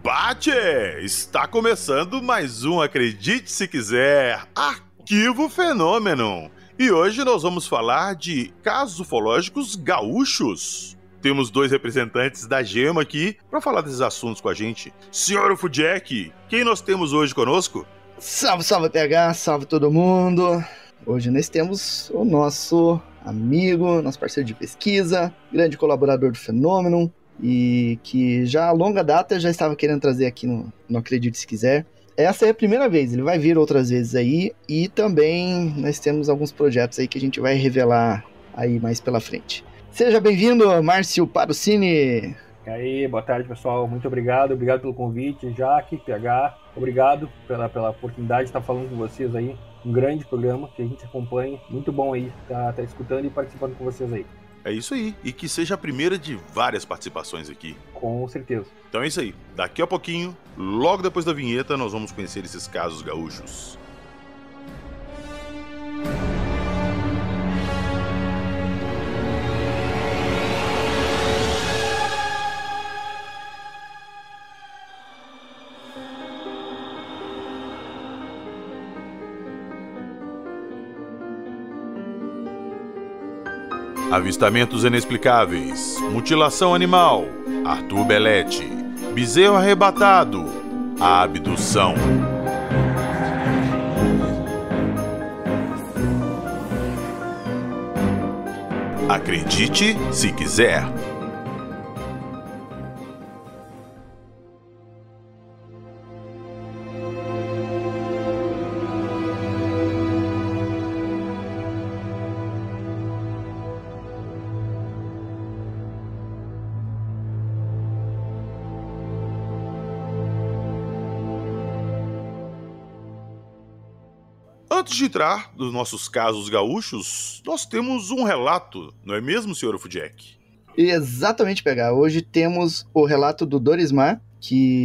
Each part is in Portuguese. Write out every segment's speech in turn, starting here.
Bate! Está começando mais um Acredite Se Quiser, Arquivo Fenômeno. E hoje nós vamos falar de casos ufológicos gaúchos. Temos dois representantes da Gema aqui para falar desses assuntos com a gente. Senhor UFOJack, quem nós temos hoje conosco? Salve, salve PH, salve todo mundo. Hoje nós temos o nosso amigo, nosso parceiro de pesquisa, grande colaborador do Fenômeno, e que já a longa data já estava querendo trazer aqui no Acredite Se Quiser. Essa é a primeira vez, ele vai vir outras vezes aí, e também nós temos alguns projetos aí que a gente vai revelar aí mais pela frente. Seja bem-vindo, Márcio Parucini. E aí, boa tarde, pessoal, muito obrigado pelo convite, Jaque, PH, obrigado pela oportunidade de estar falando com vocês aí, um grande programa que a gente acompanha, muito bom aí tá escutando e participando com vocês aí. É isso aí, e que seja a primeira de várias participações aqui. Com certeza. Então é isso aí, daqui a pouquinho, logo depois da vinheta, nós vamos conhecer esses casos gaúchos. Avistamentos inexplicáveis, mutilação animal, Arthur Belletti, bezerro arrebatado, a abdução. Acredite se quiser. Antes de entrar nos nossos casos gaúchos, nós temos um relato, não é mesmo, senhor UFOJack? Exatamente, PH. Hoje temos o relato do Dorismar,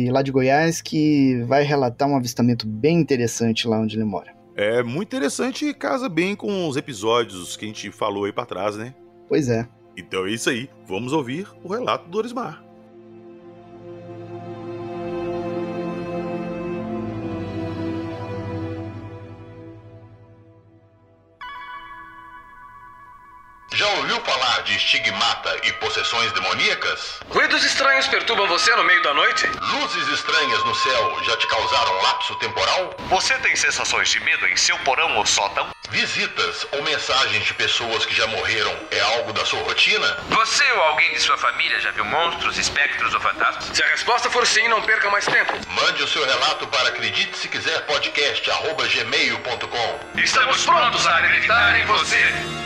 lá de Goiás, que vai relatar um avistamento bem interessante lá onde ele mora. É muito interessante e casa bem com os episódios que a gente falou aí pra trás, né? Pois é. Então é isso aí, vamos ouvir o relato do Dorismar. Já ouviu falar de estigmata e possessões demoníacas? Ruídos estranhos perturbam você no meio da noite? Luzes estranhas no céu já te causaram lapso temporal? Você tem sensações de medo em seu porão ou sótão? Visitas ou mensagens de pessoas que já morreram é algo da sua rotina? Você ou alguém de sua família já viu monstros, espectros ou fantasmas? Se a resposta for sim, não perca mais tempo. Mande o seu relato para acreditesequiser.podcast@gmail.com. Estamos prontos a acreditar em você.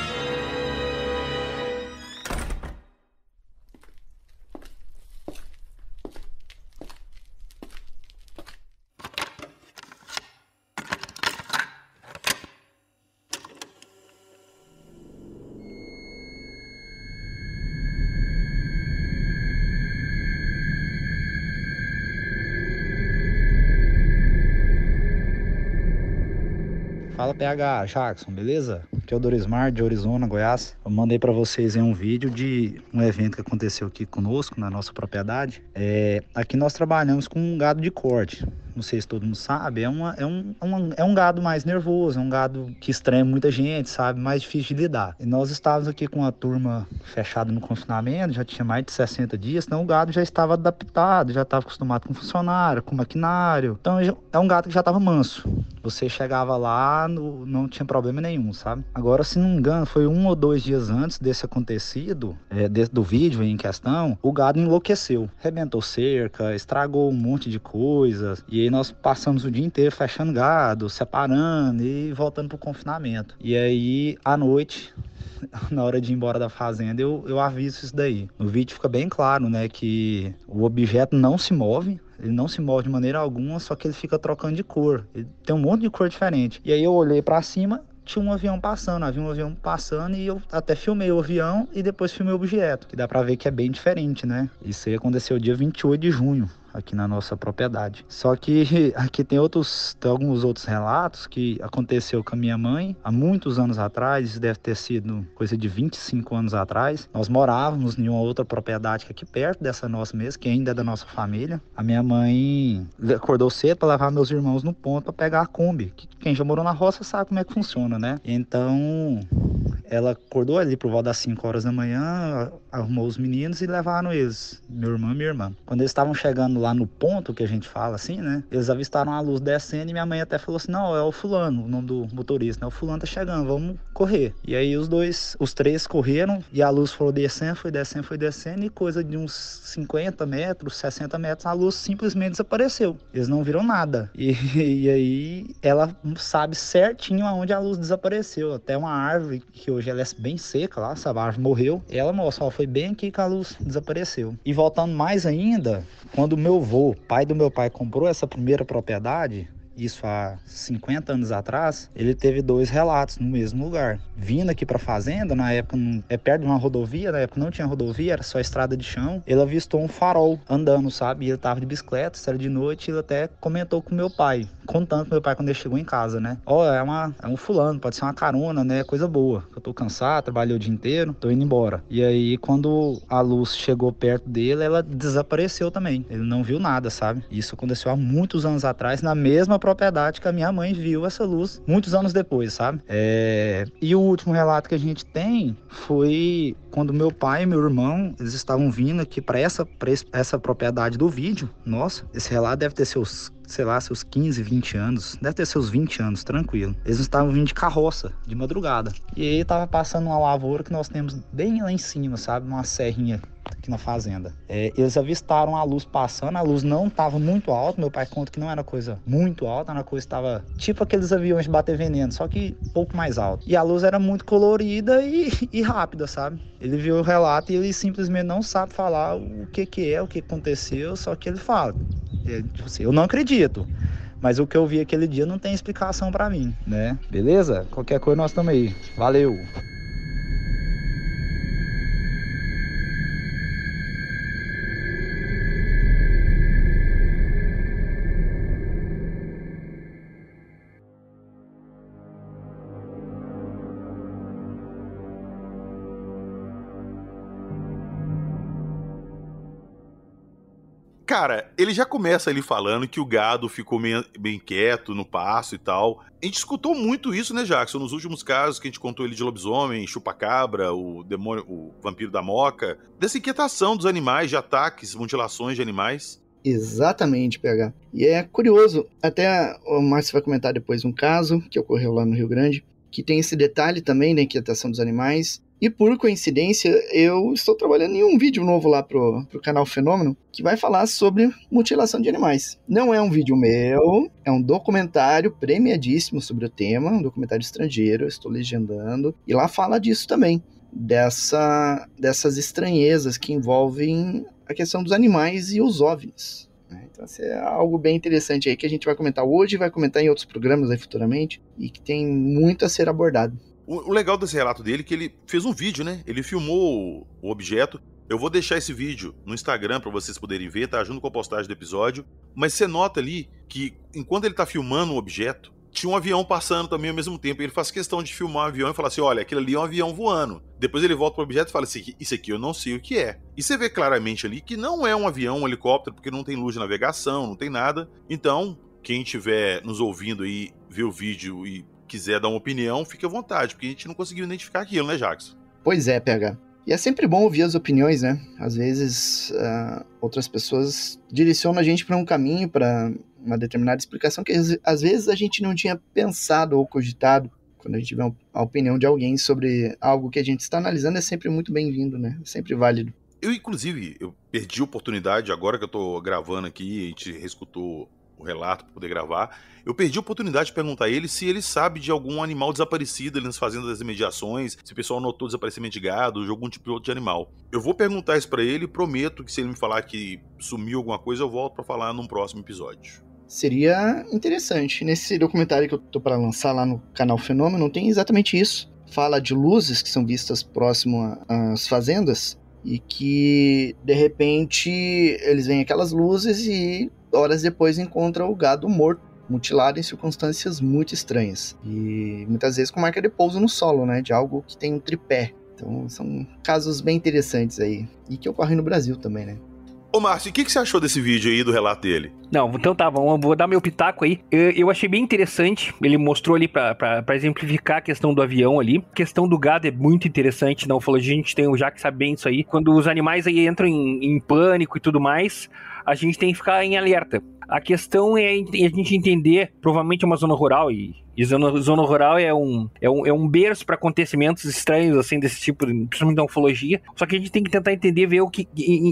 Fala PH, Jackson, beleza? Aqui é o Dorismar, de Arizona, Goiás. Eu mandei para vocês um vídeo de um evento que aconteceu aqui conosco, na nossa propriedade. Aqui nós trabalhamos com um gado de corte. Não sei se todo mundo sabe, é um gado mais nervoso, é um gado que estranha muita gente, sabe? Mais difícil de lidar. E nós estávamos aqui com a turma fechada no confinamento, já tinha mais de 60 dias, então o gado já estava adaptado, já estava acostumado com funcionário, com maquinário. Então é um gado que já estava manso. Você chegava lá, não tinha problema nenhum, sabe? Agora, se não me engano, foi 1 ou 2 dias antes desse acontecido, do vídeo em questão, o gado enlouqueceu. Arrebentou cerca, estragou um monte de coisas. E aí nós passamos o dia inteiro fechando gado, separando e voltando pro confinamento. E aí, à noite, na hora de ir embora da fazenda, eu aviso isso daí. No vídeo fica bem claro, né, que o objeto não se move. Ele não se move de maneira alguma, só que ele fica trocando de cor. Ele tem um monte de cor diferente. E aí eu olhei pra cima, tinha um avião passando, e eu até filmei o avião e depois filmei o objeto, que dá pra ver que é bem diferente, né? Isso aí aconteceu dia 28 de junho. aqui na nossa propriedade. Só que aqui tem alguns outros relatos que aconteceu com a minha mãe há muitos anos atrás, isso deve ter sido coisa de 25 anos atrás. Nós morávamos em uma outra propriedade aqui perto dessa nossa mesmo, que ainda é da nossa família. A minha mãe acordou cedo para levar meus irmãos no ponto para pegar a Kombi. Quem já morou na roça sabe como é que funciona, né? Então, ela acordou ali por volta das 5 horas da manhã, arrumou os meninos e levaram eles, meu irmão e minha irmã. Quando eles estavam chegando lá no ponto, que a gente fala assim, né? Eles avistaram a luz descendo e minha mãe até falou assim, não, é o fulano, o nome do motorista, né? O fulano tá chegando, vamos correr. E aí os três correram e a luz foi descendo e coisa de uns 50 metros, 60 metros, a luz simplesmente desapareceu. Eles não viram nada. E aí ela sabe certinho aonde a luz desapareceu. Até uma árvore que hoje ela é bem seca lá, essa árvore morreu. Ela mostra, ó, foi bem aqui que a luz desapareceu. E voltando mais ainda, quando o meu avô, pai do meu pai, comprou essa primeira propriedade, isso há 50 anos atrás, ele teve 2 relatos no mesmo lugar. Vindo aqui pra fazenda, na época é perto de uma rodovia, na época não tinha rodovia, era só estrada de chão. Ele avistou um farol andando, sabe? E ele tava de bicicleta, era de noite, e ele até comentou com meu pai, contando pro meu pai quando ele chegou em casa, né? Ó, é um fulano, pode ser uma carona, né? Coisa boa. Eu tô cansado, trabalhei o dia inteiro, tô indo embora. E aí, quando a luz chegou perto dele, ela desapareceu também. Ele não viu nada, sabe? Isso aconteceu há muitos anos atrás, na mesma propriedade que a minha mãe viu essa luz muitos anos depois, sabe? E o último relato que a gente tem foi quando meu pai e meu irmão, eles estavam vindo aqui para essa propriedade do vídeo. Nossa, esse relato deve ter seus 15, 20 anos, deve ter seus 20 anos, tranquilo. Eles estavam vindo de carroça, de madrugada. E aí tava passando uma lavoura que nós temos bem lá em cima, sabe? Uma serrinha aqui na fazenda. Eles avistaram a luz passando, a luz não estava muito alta, meu pai conta que não era coisa muito alta, era coisa que estava tipo aqueles aviões de bater veneno, só que um pouco mais alto. E a luz era muito colorida e rápida, sabe? Ele viu o relato e ele simplesmente não sabe falar o que aconteceu, só que ele fala. Tipo assim, eu não acredito, mas o que eu vi aquele dia não tem explicação pra mim, né? Beleza? Qualquer coisa nós estamos aí. Valeu! Cara, ele já começa ali falando que o gado ficou bem quieto no pasto e tal. A gente escutou muito isso, né, Jackson? Nos últimos casos que a gente contou ele de lobisomem, chupacabra, o demônio, o vampiro da Moca. Dessa inquietação dos animais, de ataques, mutilações de animais. Exatamente, PH. E é curioso, até o Márcio vai comentar depois um caso que ocorreu lá no Rio Grande, que tem esse detalhe também da inquietação dos animais. E por coincidência, eu estou trabalhando em um vídeo novo lá pro canal Fenômeno, que vai falar sobre mutilação de animais. Não é um vídeo meu, é um documentário premiadíssimo sobre o tema, um documentário estrangeiro, eu estou legendando, e lá fala disso também, dessas estranhezas que envolvem a questão dos animais e os OVNIs. Então, isso é algo bem interessante aí que a gente vai comentar hoje, vai comentar em outros programas aí futuramente, e que tem muito a ser abordado. O legal desse relato dele é que ele fez um vídeo, né? Ele filmou o objeto. Eu vou deixar esse vídeo no Instagram para vocês poderem ver, tá? Junto com a postagem do episódio. Mas você nota ali que, enquanto ele tá filmando o objeto, tinha um avião passando também ao mesmo tempo. Ele faz questão de filmar o avião e falar assim, olha, aquilo ali é um avião voando. Depois ele volta pro objeto e fala assim, isso aqui eu não sei o que é. E você vê claramente ali que não é um avião, um helicóptero, porque não tem luz de navegação, não tem nada. Então, quem estiver nos ouvindo aí, ver o vídeo e quiser dar uma opinião, fique à vontade, porque a gente não conseguiu identificar aquilo, né, Jackson? Pois é, PH. E é sempre bom ouvir as opiniões, né? Às vezes, outras pessoas direcionam a gente para um caminho, para uma determinada explicação que às vezes a gente não tinha pensado ou cogitado. Quando a gente tiver a opinião de alguém sobre algo que a gente está analisando, é sempre muito bem-vindo, né? É sempre válido. Inclusive, eu perdi a oportunidade, agora que eu tô gravando aqui, a gente reescutou o relato para poder gravar, eu perdi a oportunidade de perguntar a ele se ele sabe de algum animal desaparecido ali nas fazendas das imediações, se o pessoal notou desaparecimento de gado, ou de algum tipo de animal. Eu vou perguntar isso para ele e prometo que se ele me falar que sumiu alguma coisa, eu volto para falar num próximo episódio. Seria interessante. Nesse documentário que eu tô para lançar lá no canal Fenômeno, tem exatamente isso. Fala de luzes que são vistas próximo às fazendas, e que de repente eles veem aquelas luzes e horas depois encontram o gado morto, mutilado em circunstâncias muito estranhas e muitas vezes com marca de pouso no solo, né, de algo que tem um tripé. Então são casos bem interessantes aí e que ocorrem no Brasil também, né. Ô Márcio, o que você achou desse vídeo aí, do relato dele? Não, então tá, vou dar meu pitaco aí. Eu achei bem interessante, ele mostrou ali pra exemplificar a questão do avião ali. A questão do gado é muito interessante, não falou, a gente tem o Jack sabe bem isso aí. Quando os animais aí entram em pânico e tudo mais, a gente tem que ficar em alerta. A questão é a gente entender, provavelmente é uma zona rural, e zona rural é um berço para acontecimentos estranhos, assim, desse tipo, principalmente da ufologia. Só que a gente tem que tentar entender, ver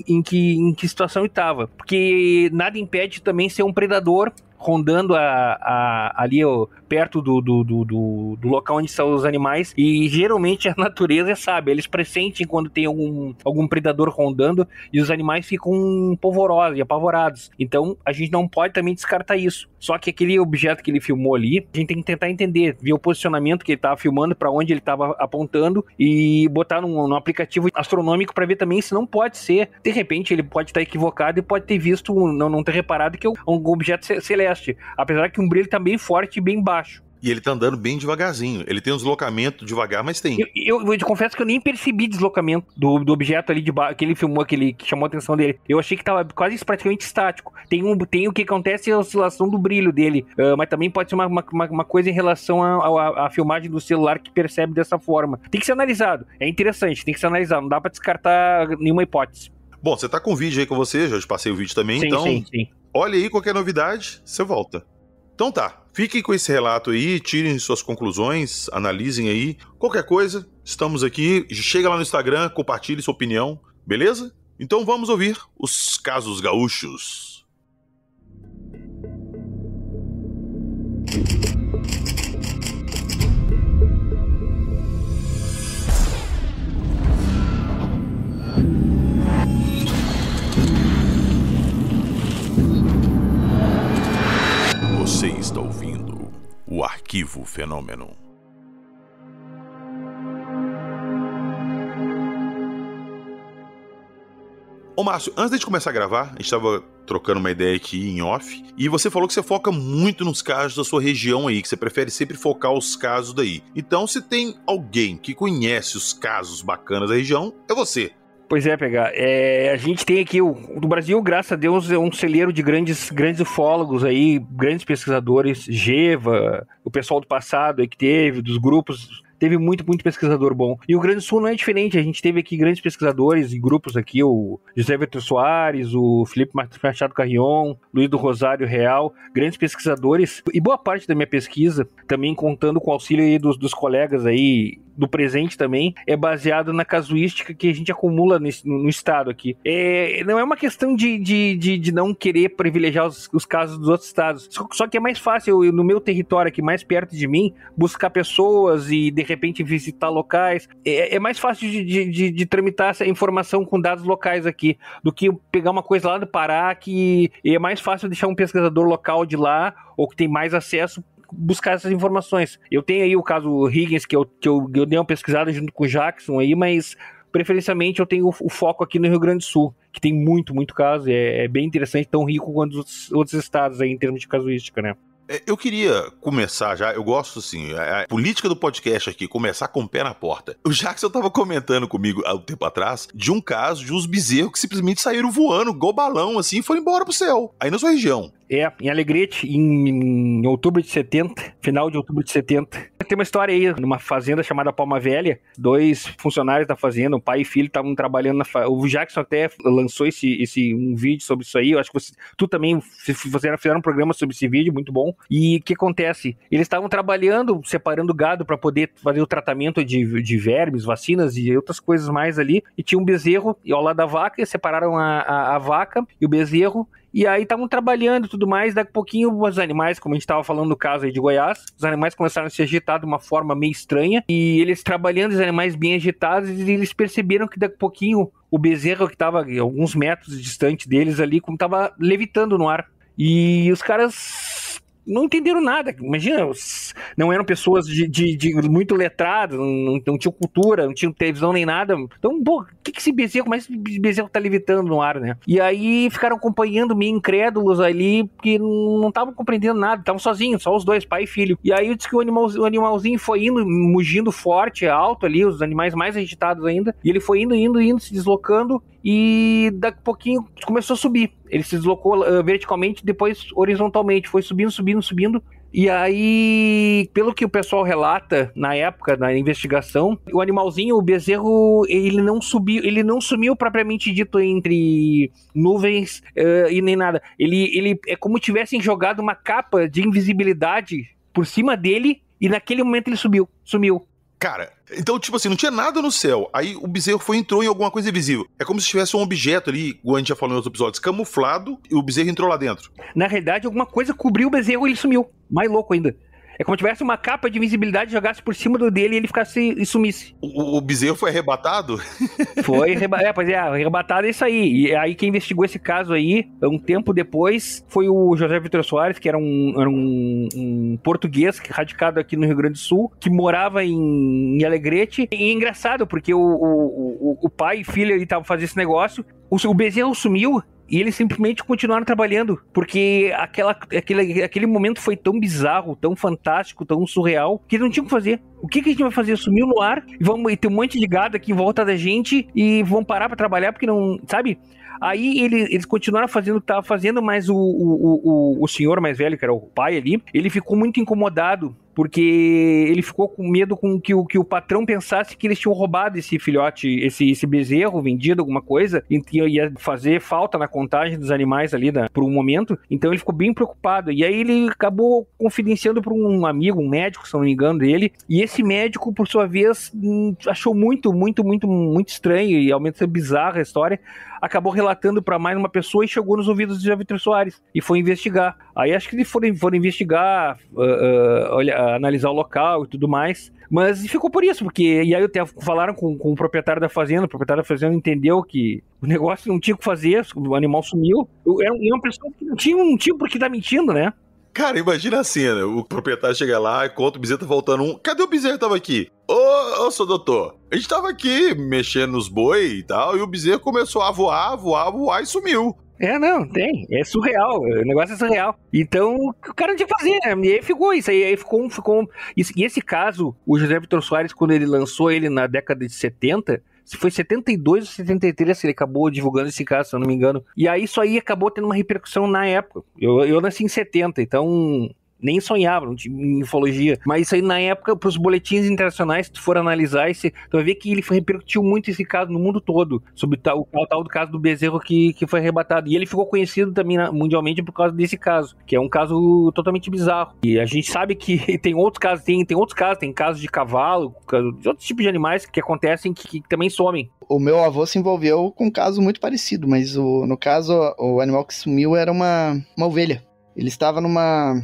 em que situação ele estava. Porque nada impede também ser um predador rondando ali perto do local onde estão os animais, e geralmente a natureza sabe, eles pressentem quando tem algum predador rondando e os animais ficam polvorosos e apavorados. Então a gente não pode também descartar isso. Só que aquele objeto que ele filmou ali, a gente tem que tentar entender, ver o posicionamento que ele estava filmando, para onde ele estava apontando e botar num aplicativo astronômico para ver também se não pode ser, de repente ele pode estar equivocado e pode ter visto, não ter reparado que é um objeto celeste. Apesar que um brilho tá bem forte e bem baixo. E ele tá andando bem devagarzinho. Ele tem um deslocamento devagar, mas tem. Eu te confesso que eu nem percebi deslocamento do objeto ali de baixo, que ele filmou, que chamou a atenção dele. Eu achei que tava quase praticamente estático. Tem o que acontece é a oscilação do brilho dele. Mas também pode ser uma coisa em relação à filmagem do celular que percebe dessa forma. Tem que ser analisado. É interessante, tem que ser analisado. Não dá pra descartar nenhuma hipótese. Bom, você tá com o vídeo aí com você, já te passei o vídeo também, sim, então... Sim. Olha aí, qualquer novidade, você volta. Então tá, fiquem com esse relato aí, tirem suas conclusões, analisem aí. Qualquer coisa, estamos aqui. Chega lá no Instagram, compartilhe sua opinião, beleza? Então vamos ouvir os casos gaúchos. Você está ouvindo o Arquivo Fenômeno. Ô Márcio, antes de começar a gravar, a gente estava trocando uma ideia aqui em off, e você falou que você foca muito nos casos da sua região aí, que você prefere sempre focar os casos daí. Então, se tem alguém que conhece os casos bacanas da região, é você. Pois é, Pegar. A gente tem aqui, do Brasil, graças a Deus, é um celeiro de grandes ufólogos aí, grandes pesquisadores, Geva, o pessoal do passado aí que teve, dos grupos, teve muito pesquisador bom. E o Rio Grande do Sul não é diferente, a gente teve aqui grandes pesquisadores e grupos aqui, o José Vitor Soares, o Felipe Machado Carrion, Luiz do Rosário Real, grandes pesquisadores, e boa parte da minha pesquisa, também contando com o auxílio aí dos colegas aí, do presente também, é baseado na casuística que a gente acumula no estado aqui. Não é uma questão de não querer privilegiar os casos dos outros estados, só que é mais fácil, no meu território aqui, mais perto de mim, buscar pessoas e de repente visitar locais. É mais fácil de tramitar essa informação com dados locais aqui, do que pegar uma coisa lá do Pará, que é mais fácil deixar um pesquisador local de lá, ou que tem mais acesso, buscar essas informações. Eu tenho aí o caso Higgins, que eu dei uma pesquisada junto com o Jackson aí, mas preferencialmente eu tenho o foco aqui no Rio Grande do Sul, que tem muito caso, é bem interessante, tão rico quanto os outros estados aí em termos de casuística, né? Eu queria começar já, eu gosto assim, a política do podcast aqui, começar com o pé na porta. O Jackson tava comentando comigo há um tempo atrás de um caso de uns bezerros que simplesmente saíram voando, igual balão, assim, e foram embora pro céu, aí na sua região. Em Alegrete, em outubro de 70, final de outubro de 70. Tem uma história aí, numa fazenda chamada Palma Velha, 2 funcionários da fazenda, um pai e filho, estavam trabalhando na fazenda. O Jackson até lançou um vídeo sobre isso aí, eu acho que tu também fizeram um programa sobre esse vídeo, muito bom. E o que acontece? Eles estavam trabalhando, separando gado para poder fazer o tratamento de vermes, vacinas e outras coisas mais ali, e tinha um bezerro ao lado da vaca, e separaram a vaca e o bezerro, e aí estavam trabalhando e tudo mais, daqui a pouquinho os animais, como a gente estava falando no caso aí de Goiás, os animais começaram a se agitar de uma forma meio estranha, e eles trabalhando, os animais bem agitados, e eles perceberam que daqui a pouquinho o bezerro que estava alguns metros distante deles ali, como estava levitando no ar. E os caras não entenderam nada. Imagina, não eram pessoas de muito letradas, não tinham cultura, não tinham televisão nem nada. Então, pô, o que esse bezerro, como é que esse bezerro tá levitando no ar, né? E aí ficaram acompanhando, meio incrédulos ali, porque não estavam compreendendo nada, estavam sozinhos, só os dois, pai e filho. E aí disse que o animalzinho foi indo, mugindo forte, alto ali, os animais mais agitados ainda, e ele foi indo, se deslocando, e daqui a pouquinho começou a subir. Ele se deslocou verticalmente, depois horizontalmente, foi subindo. E aí, pelo que o pessoal relata na época, na investigação, o animalzinho, o bezerro, ele não sumiu propriamente dito entre nuvens e nem nada. Ele é como se tivessem jogado uma capa de invisibilidade por cima dele e naquele momento ele sumiu. Cara, então, tipo assim, não tinha nada no céu. Aí o bezerro entrou em alguma coisa invisível. É como se tivesse um objeto ali, como a gente já falou em outros episódios, camuflado, e o bezerro entrou lá dentro. Na realidade, alguma coisa cobriu o bezerro e ele sumiu. Mais louco ainda. É como se tivesse uma capa de invisibilidade, jogasse por cima dele e ele ficasse e sumisse. O bezerro foi arrebatado? Foi arrebatado é isso aí. E aí quem investigou esse caso aí, um tempo depois, foi o José Vitor Soares, que era um português radicado aqui no Rio Grande do Sul, que morava em Alegrete. E é engraçado, porque o pai e filho estavam fazendo esse negócio, o bezerro sumiu, e eles simplesmente continuaram trabalhando, porque aquele momento foi tão bizarro, tão fantástico, tão surreal, que eles não tinham o que fazer. O que a gente vai fazer? Sumiu no ar, e tem um monte de gado aqui em volta da gente, e vão parar pra trabalhar, porque não, sabe? Aí eles continuaram fazendo o que estavam fazendo, mas o senhor mais velho, que era o pai ali, ele ficou muito incomodado, porque ele ficou com medo com que o patrão pensasse que eles tinham roubado esse filhote, esse bezerro, vendido alguma coisa, e ia fazer falta na contagem dos animais ali por um momento. Então ele ficou bem preocupado. E aí ele acabou confidenciando para um amigo, um médico, se não me engano, dele. E esse médico, por sua vez, achou muito estranho e ao menos bizarra a história. Acabou relatando para mais uma pessoa e chegou nos ouvidos de José Vitor Soares e foi investigar. Aí acho que eles foram investigar, analisar o local e tudo mais. Mas ficou por isso, porque e aí até falaram com o proprietário da fazenda. O proprietário da fazenda entendeu que o negócio não tinha o que fazer, o animal sumiu. Era uma pessoa que não tinha por que estar mentindo, né? Cara, imagina a cena, o proprietário chega lá e conta, o bezerro tá voltando cadê o bezerro que tava aqui? Ô, seu doutor, a gente tava aqui mexendo nos boi e tal, e o bezerro começou a voar e sumiu. Não, tem. É surreal. O negócio é surreal. Então, o cara não tinha que fazer, né? E aí ficou isso. Aí ficou. E esse caso, o José Vitor Soares, quando ele lançou ele na década de 70, se foi 72 ou 73 que ele acabou divulgando esse caso, se eu não me engano. E aí isso aí acabou tendo uma repercussão na época. Eu nasci em 70, então nem sonhava, não tinha ufologia. Mas isso aí na época, para os boletins internacionais, se tu for analisar, tu vai ver que ele repercutiu muito esse caso no mundo todo, sobre o tal do caso do bezerro que foi arrebatado. E ele ficou conhecido também mundialmente por causa desse caso, que é um caso totalmente bizarro. E a gente sabe que tem outros casos, tem casos de cavalo, de outros tipos de animais que acontecem que também somem. O meu avô se envolveu com um caso muito parecido, mas no caso, o animal que sumiu era uma ovelha. Ele estava numa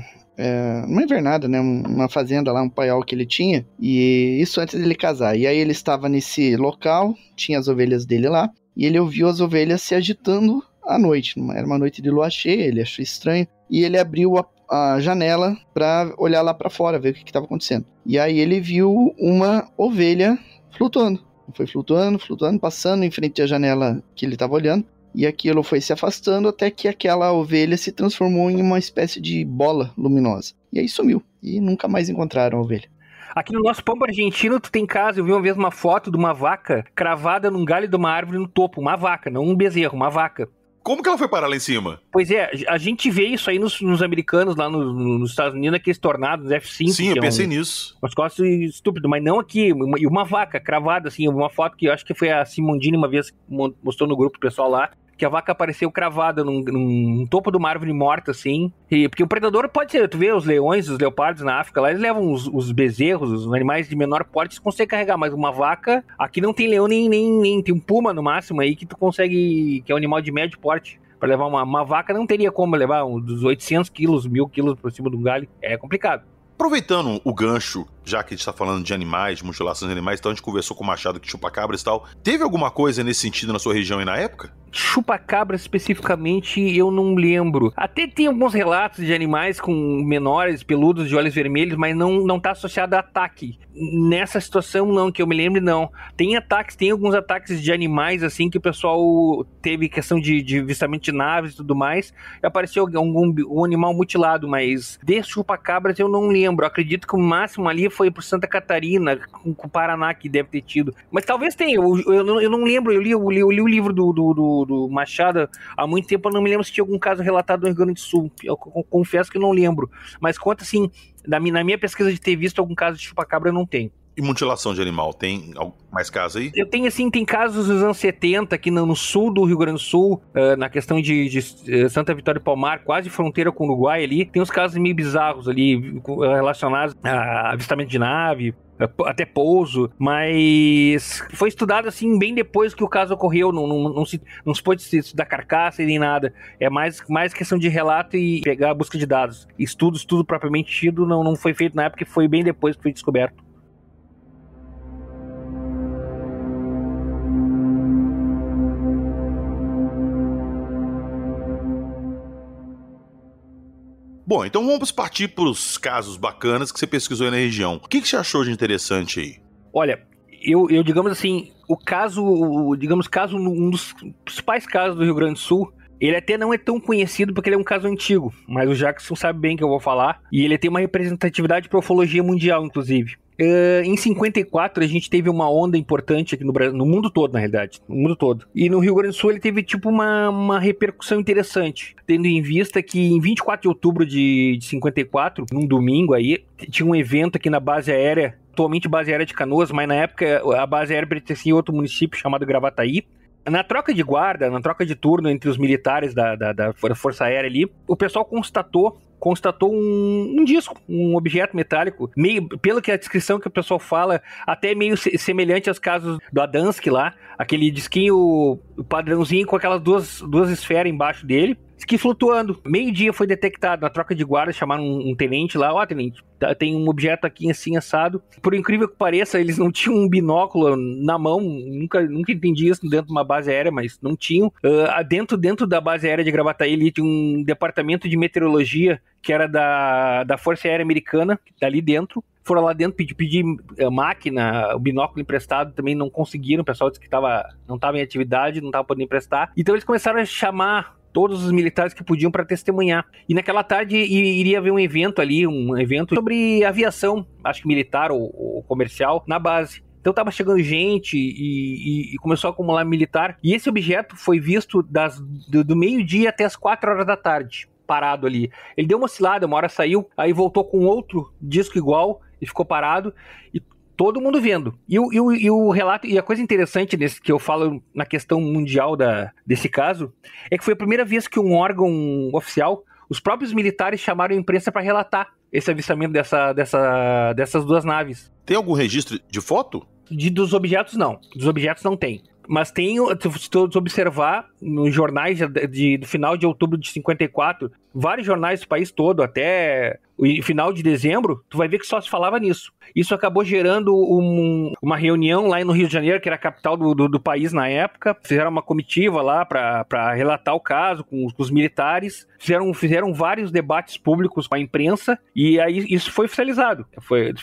invernada, né, uma fazenda lá, um paiol que ele tinha, e isso antes dele casar. E aí ele estava nesse local, tinha as ovelhas dele lá, e ele ouviu as ovelhas se agitando à noite. Era uma noite de lua cheia, ele achou estranho, e ele abriu a janela para olhar lá para fora, ver o que estava acontecendo. E aí ele viu uma ovelha flutuando. Foi flutuando, passando em frente à janela que ele estava olhando. E aquilo foi se afastando até que aquela ovelha se transformou em uma espécie de bola luminosa. E aí sumiu. E nunca mais encontraram a ovelha. Aqui no nosso Pampa Argentino, tu tem caso, eu vi uma vez uma foto de uma vaca cravada num galho de uma árvore no topo. Uma vaca, não um bezerro, uma vaca. Como que ela foi parar lá em cima? Pois é, a gente vê isso aí nos americanos, lá nos Estados Unidos, aqueles tornados F5. Sim, eu pensei nisso. Umas costas estúpidas, mas não aqui. E uma vaca cravada, assim, uma foto que eu acho que foi a Simondini uma vez mostrou no grupo pessoal lá, que a vaca apareceu cravada num topo de uma árvore morta, assim. Porque o predador pode ser, tu vê os leões, os leopardos na África, lá eles levam os bezerros, os animais de menor porte, eles conseguem carregar, mas uma vaca, aqui não tem leão nem tem um puma no máximo aí que tu consegue, que é um animal de médio porte. Pra levar uma vaca não teria como levar dos 800 quilos, 1.000 quilos por cima do galho, é complicado. Aproveitando o gancho já que a gente tá falando de animais, de mutilação de animais, então a gente conversou com o Machado que chupa-cabras e tal. Teve alguma coisa nesse sentido na sua região e na época? Chupa-cabra especificamente, eu não lembro. Até tem alguns relatos de animais com menores, peludos, de olhos vermelhos, mas não tá associado a ataque. Nessa situação, não, que eu me lembre, não. Tem alguns ataques de animais, assim, que o pessoal teve questão de avistamento de naves e tudo mais, e apareceu um animal mutilado, mas de chupa-cabras eu não lembro. Eu acredito que o máximo ali foi por Santa Catarina, com o Paraná, que deve ter tido. Mas talvez tenha, eu não lembro, eu li o livro do Machado há muito tempo, eu não me lembro se tinha algum caso relatado no Rio Grande do Sul. Eu confesso que eu não lembro. Mas conta assim, na minha pesquisa de ter visto algum caso de chupa-cabra, eu não tenho. E mutilação de animal, tem mais casos aí? Eu tenho, assim, tem casos nos anos 70 aqui no sul do Rio Grande do Sul, na questão de Santa Vitória do Palmar, quase fronteira com o Uruguai ali. Tem uns casos meio bizarros ali, relacionados a avistamento de nave, até pouso, mas foi estudado assim bem depois que o caso ocorreu, não se pôde estudar carcaça e nem nada, é mais questão de relato e pegar a busca de dados. Estudo propriamente tido não foi feito na época, foi bem depois que foi descoberto. Bom, então vamos partir para os casos bacanas que você pesquisou aí na região. O que você achou de interessante aí? Olha, eu digamos assim, um dos principais casos do Rio Grande do Sul, ele até não é tão conhecido porque ele é um caso antigo, mas o Jackson sabe bem que eu vou falar, e ele tem uma representatividade para ufologia mundial, inclusive. Em 54, a gente teve uma onda importante aqui no Brasil, no mundo todo, na realidade, no mundo todo. E no Rio Grande do Sul ele teve tipo uma repercussão interessante, tendo em vista que em 24 de outubro de 54, num domingo aí, tinha um evento aqui na base aérea, atualmente base aérea de Canoas, mas na época a base aérea pertencia a outro município chamado Gravataí. Na troca de guarda, na troca de turno entre os militares da Força Aérea ali, o pessoal constatou um disco, um objeto metálico, meio, pelo que a descrição que o pessoal fala, até meio semelhante aos casos do Adamski lá, aquele disquinho padrãozinho com aquelas duas esferas embaixo dele, que flutuando. Meio-dia foi detectado na troca de guarda, chamaram um tenente lá, ó, tenente, tem um objeto aqui assim assado. Por incrível que pareça, eles não tinham um binóculo na mão, nunca entendi isso dentro de uma base aérea, mas não tinham. Dentro da base aérea de Gravataí ali tinha um departamento de meteorologia que era da Força Aérea Americana, dali dentro. Foram lá dentro pedir máquina, o binóculo emprestado, também não conseguiram, o pessoal disse que não estava em atividade, não estava podendo emprestar. Então eles começaram a chamar todos os militares que podiam para testemunhar. E naquela tarde iria haver um evento ali, um evento sobre aviação, acho que militar ou comercial, na base. Então tava chegando gente e começou a acumular militar. E esse objeto foi visto do meio-dia até as 4 horas da tarde, parado ali. Ele deu uma oscilada, uma hora saiu, aí voltou com outro disco igual e ficou parado. E todo mundo vendo. E o relato, e a coisa interessante desse, que eu falo na questão mundial desse caso, é que foi a primeira vez que um órgão oficial, os próprios militares chamaram a imprensa para relatar esse avistamento dessas duas naves. Tem algum registro de foto? Dos objetos, não. Dos objetos não tem. Mas tem, se todos observar, nos jornais do final de outubro de 54, vários jornais do país todo, até o final de dezembro, tu vai ver que só se falava nisso. Isso acabou gerando uma reunião lá no Rio de Janeiro, que era a capital do país na época. Fizeram uma comitiva lá para relatar o caso com os militares. Fizeram vários debates públicos com a imprensa e aí isso foi oficializado. Foi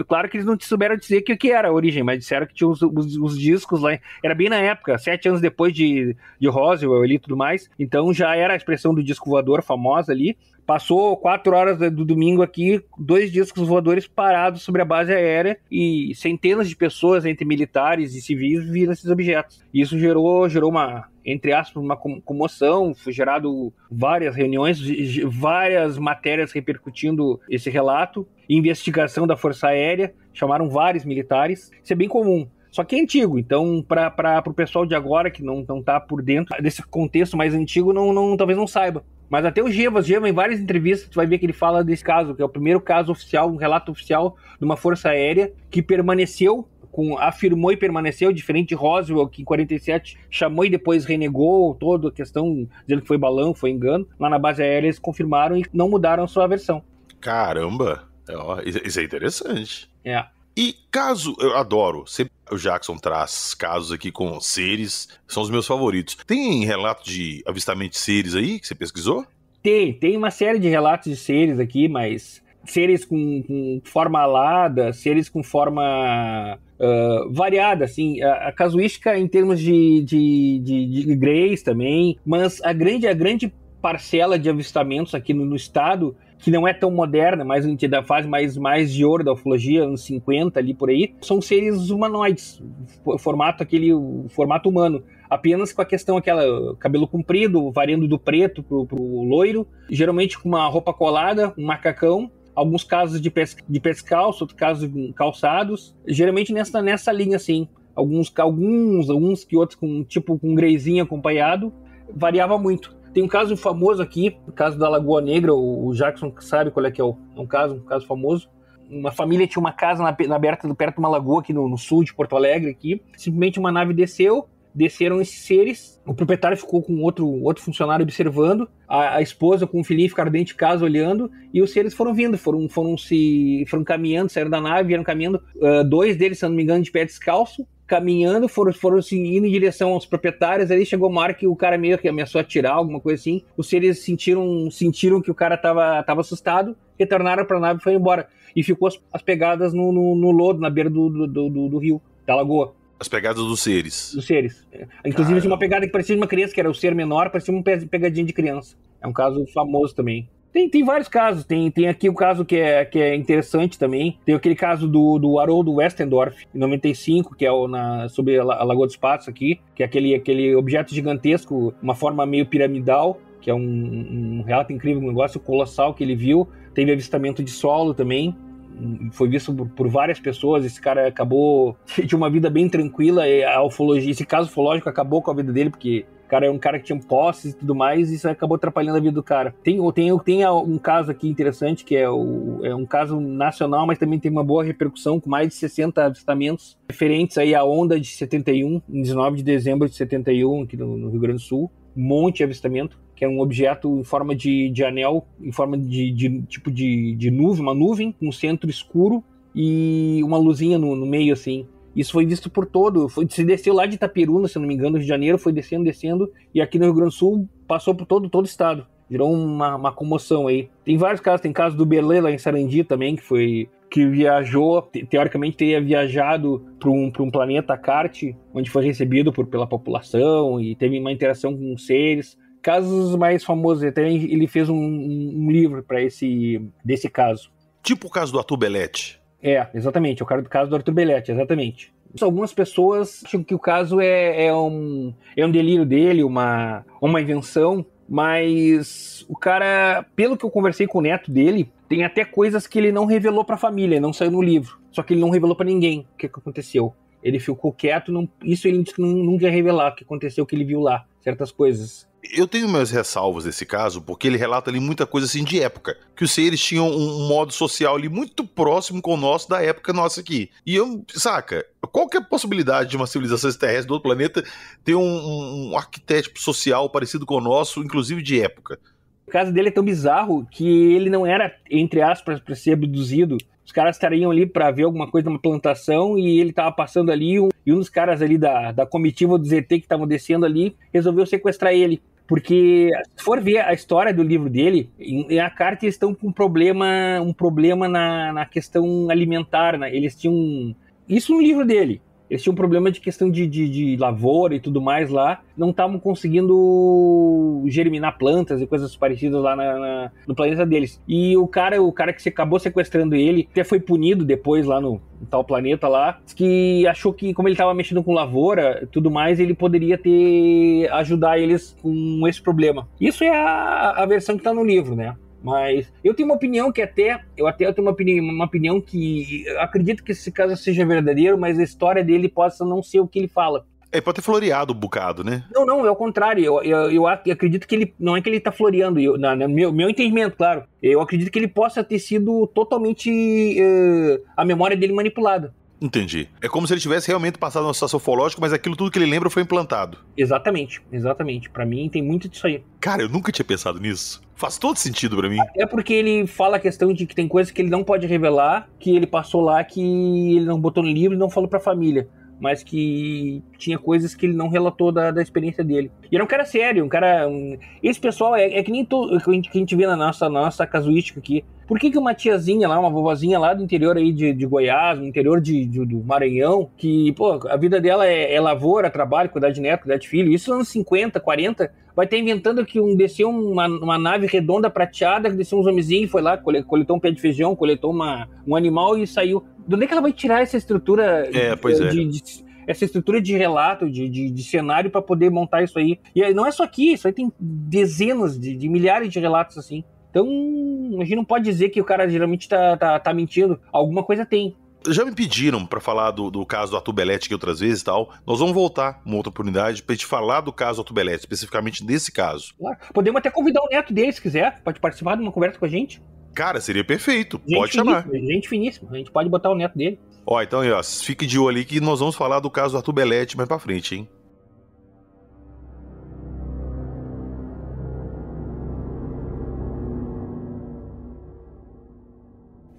claro que eles não souberam dizer o que era a origem, mas disseram que tinha os discos lá. Era bem na época, 7 anos depois de Roswell ali e tudo mais. Então já era a expressão do disco voador famosa ali. Passou 4 horas do domingo aqui, 2 discos voadores parados sobre a base aérea e centenas de pessoas, entre militares e civis, viram esses objetos. Isso gerou uma, entre aspas, uma comoção, foi gerado várias reuniões, várias matérias repercutindo esse relato, investigação da Força Aérea, chamaram vários militares, isso é bem comum. Só que é antigo, então para o pessoal de agora que não está por dentro desse contexto mais antigo, talvez não saiba. Mas até o Geva em várias entrevistas, tu vai ver que ele fala desse caso, que é o primeiro caso oficial, um relato oficial de uma força aérea que afirmou e permaneceu, diferente de Roswell, que em 47 chamou e depois renegou toda a questão, dizendo que foi balão, foi engano. Lá na base aérea eles confirmaram e não mudaram a sua versão. Caramba! Ó, isso é interessante. É. E caso, eu adoro, sempre o Jackson traz casos aqui com seres, são os meus favoritos. Tem relato de avistamento de seres aí que você pesquisou? Tem uma série de relatos de seres aqui, mas seres com forma alada, seres com forma variada, assim, a casuística em termos de Greys também, mas a grande parcela de avistamentos aqui no estado, que não é tão moderna, mas da fase mais de ouro da ufologia, anos 50 ali por aí, são seres humanoides, o formato humano, apenas com a questão aquela, cabelo comprido, variando do preto pro loiro, geralmente com uma roupa colada, um macacão, alguns casos de pé descalço, outros casos calçados, geralmente nessa linha assim, alguns que outros com um greyzinho acompanhado, variava muito. Tem um caso famoso aqui, o caso da Lagoa Negra, o Jackson sabe qual é que é um caso famoso. Uma família tinha uma casa aberta perto de uma lagoa aqui no sul de Porto Alegre, aqui. Simplesmente uma nave desceram esses seres, o proprietário ficou com outro funcionário observando, a esposa com o filhinho ficaram dentro de casa olhando, e os seres foram vindo, foram caminhando, saíram da nave, vieram caminhando, 2 deles, se não me engano, de pé descalço, caminhando, foram se indo em direção aos proprietários. Aí chegou uma hora que o cara meio que ameaçou atirar, alguma coisa assim. Os seres sentiram que o cara tava assustado, retornaram pra nave e foi embora. E ficou as pegadas no lodo, na beira do rio, da lagoa. As pegadas dos seres. Dos seres. Inclusive tinha uma pegada que parecia de uma criança, que era o ser menor, parecia uma pegadinha de criança. É um caso famoso também. Tem vários casos, tem aqui o caso que é interessante também, tem aquele caso do Haroldo Westendorf, em 95, que é sobre a Lagoa dos Patos aqui, que é aquele objeto gigantesco, uma forma meio piramidal, que é um relato incrível, um negócio colossal que ele viu. Teve avistamento de solo também, foi visto por várias pessoas. Esse cara acabou de uma vida bem tranquila, a ufologia, esse caso ufológico acabou com a vida dele, porque o cara é um cara que tinha posses e tudo mais, e isso acabou atrapalhando a vida do cara. Tem um caso aqui interessante, que é um caso nacional, mas também tem uma boa repercussão, com mais de 60 avistamentos referentes aí à onda de 71, em 19 de dezembro de 71, aqui no Rio Grande do Sul. Um monte de avistamento, que é um objeto em forma de anel, em forma de nuvem, uma nuvem, um centro escuro e uma luzinha no meio, assim. Isso foi visto por se desceu lá de Itaperuna, se não me engano, no Rio de Janeiro, foi descendo, e aqui no Rio Grande do Sul passou por todo o estado. Virou uma comoção aí. Tem vários casos, tem caso do Berlê lá em Sarandi também, que viajou, teoricamente teria viajado para um planeta Carte, onde foi recebido pela população e teve uma interação com seres. Casos mais famosos, até ele fez um livro desse caso. Tipo o caso do Arthur Belletti. Exatamente, o caso do Arthur Belletti, exatamente. Algumas pessoas acham que o caso é um delírio dele, uma invenção, mas o cara, pelo que eu conversei com o neto dele, tem até coisas que ele não revelou pra família, não saiu no livro, só que ele não revelou pra ninguém o que aconteceu. Ele ficou quieto, isso ele disse que não ia revelar o que aconteceu, que ele viu lá, certas coisas. Eu tenho minhas ressalvas nesse caso, porque ele relata ali muita coisa assim de época, que os seres tinham um modo social ali muito próximo com o nosso, da época nossa aqui. E saca, qual que é a possibilidade de uma civilização extraterrestre do outro planeta ter um arquétipo social parecido com o nosso, inclusive de época? O caso dele é tão bizarro que ele não era, entre aspas, para ser abduzido. Os caras estariam ali para ver alguma coisa numa plantação e ele estava passando ali, e um dos caras ali da comitiva do ZT que estavam descendo ali resolveu sequestrar ele. Porque, se for ver a história do livro dele, em a carta eles estão com um problema na questão alimentar, né? Eles tinham... Isso no livro dele. Eles tinham um problema de questão de lavoura e tudo mais lá. Não estavam conseguindo germinar plantas e coisas parecidas lá no planeta deles. E o cara que acabou sequestrando ele, até foi punido depois lá no tal planeta lá, que achou que, como ele estava mexendo com lavoura e tudo mais, ele poderia ajudar eles com esse problema. Isso é a versão que está no livro, né? Mas eu tenho uma opinião que eu tenho uma opinião que eu acredito que esse caso seja verdadeiro, mas a história dele possa não ser o que ele fala. Pode ter floreado um bocado, né? Não, é o contrário. Eu acredito que ele, não é que ele tá floreando, no meu entendimento, claro. Eu acredito que ele possa ter sido totalmente a memória dele manipulada. Entendi. É como se ele tivesse realmente passado uma situação ufológica, mas aquilo tudo que ele lembra foi implantado. Exatamente. Pra mim tem muito disso aí. Cara, eu nunca tinha pensado nisso. Faz todo sentido pra mim. É porque ele fala a questão de que tem coisas que ele não pode revelar, que ele passou lá, que ele não botou no livro e não falou pra família. Mas que tinha coisas que ele não relatou da experiência dele. E era um cara sério, esse pessoal é que nem que a gente vê na nossa casuística aqui. Por que uma tiazinha lá, uma vovozinha lá do interior aí de Goiás, no interior do Maranhão, que, pô, a vida dela é lavoura, trabalho, cuidar de neto, cuidar de filho, isso nos anos 50, 40, vai estar inventando que desceu uma nave redonda prateada, que desceu uns homenzinhos, foi lá, coletou um pé de feijão, coletou um animal e saiu. De onde é que ela vai tirar essa estrutura essa estrutura de relato, de cenário para poder montar isso aí? E aí, não é só aqui, isso aí tem dezenas de milhares de relatos assim. Então, a gente não pode dizer que o cara geralmente tá mentindo. Alguma coisa tem. Já me pediram pra falar do caso do Arthur Belletti aqui outras vezes e tal. Nós vamos voltar uma outra oportunidade pra gente falar do caso do Arthur Belletti, especificamente desse caso. Claro. Podemos até convidar o neto dele, se quiser. Pode participar de uma conversa com a gente. Cara, seria perfeito. Pode chamar. Gente finíssima. A gente pode botar o neto dele. Ó, então aí, ó, fique de olho ali que nós vamos falar do caso do Arthur Belletti mais pra frente, hein?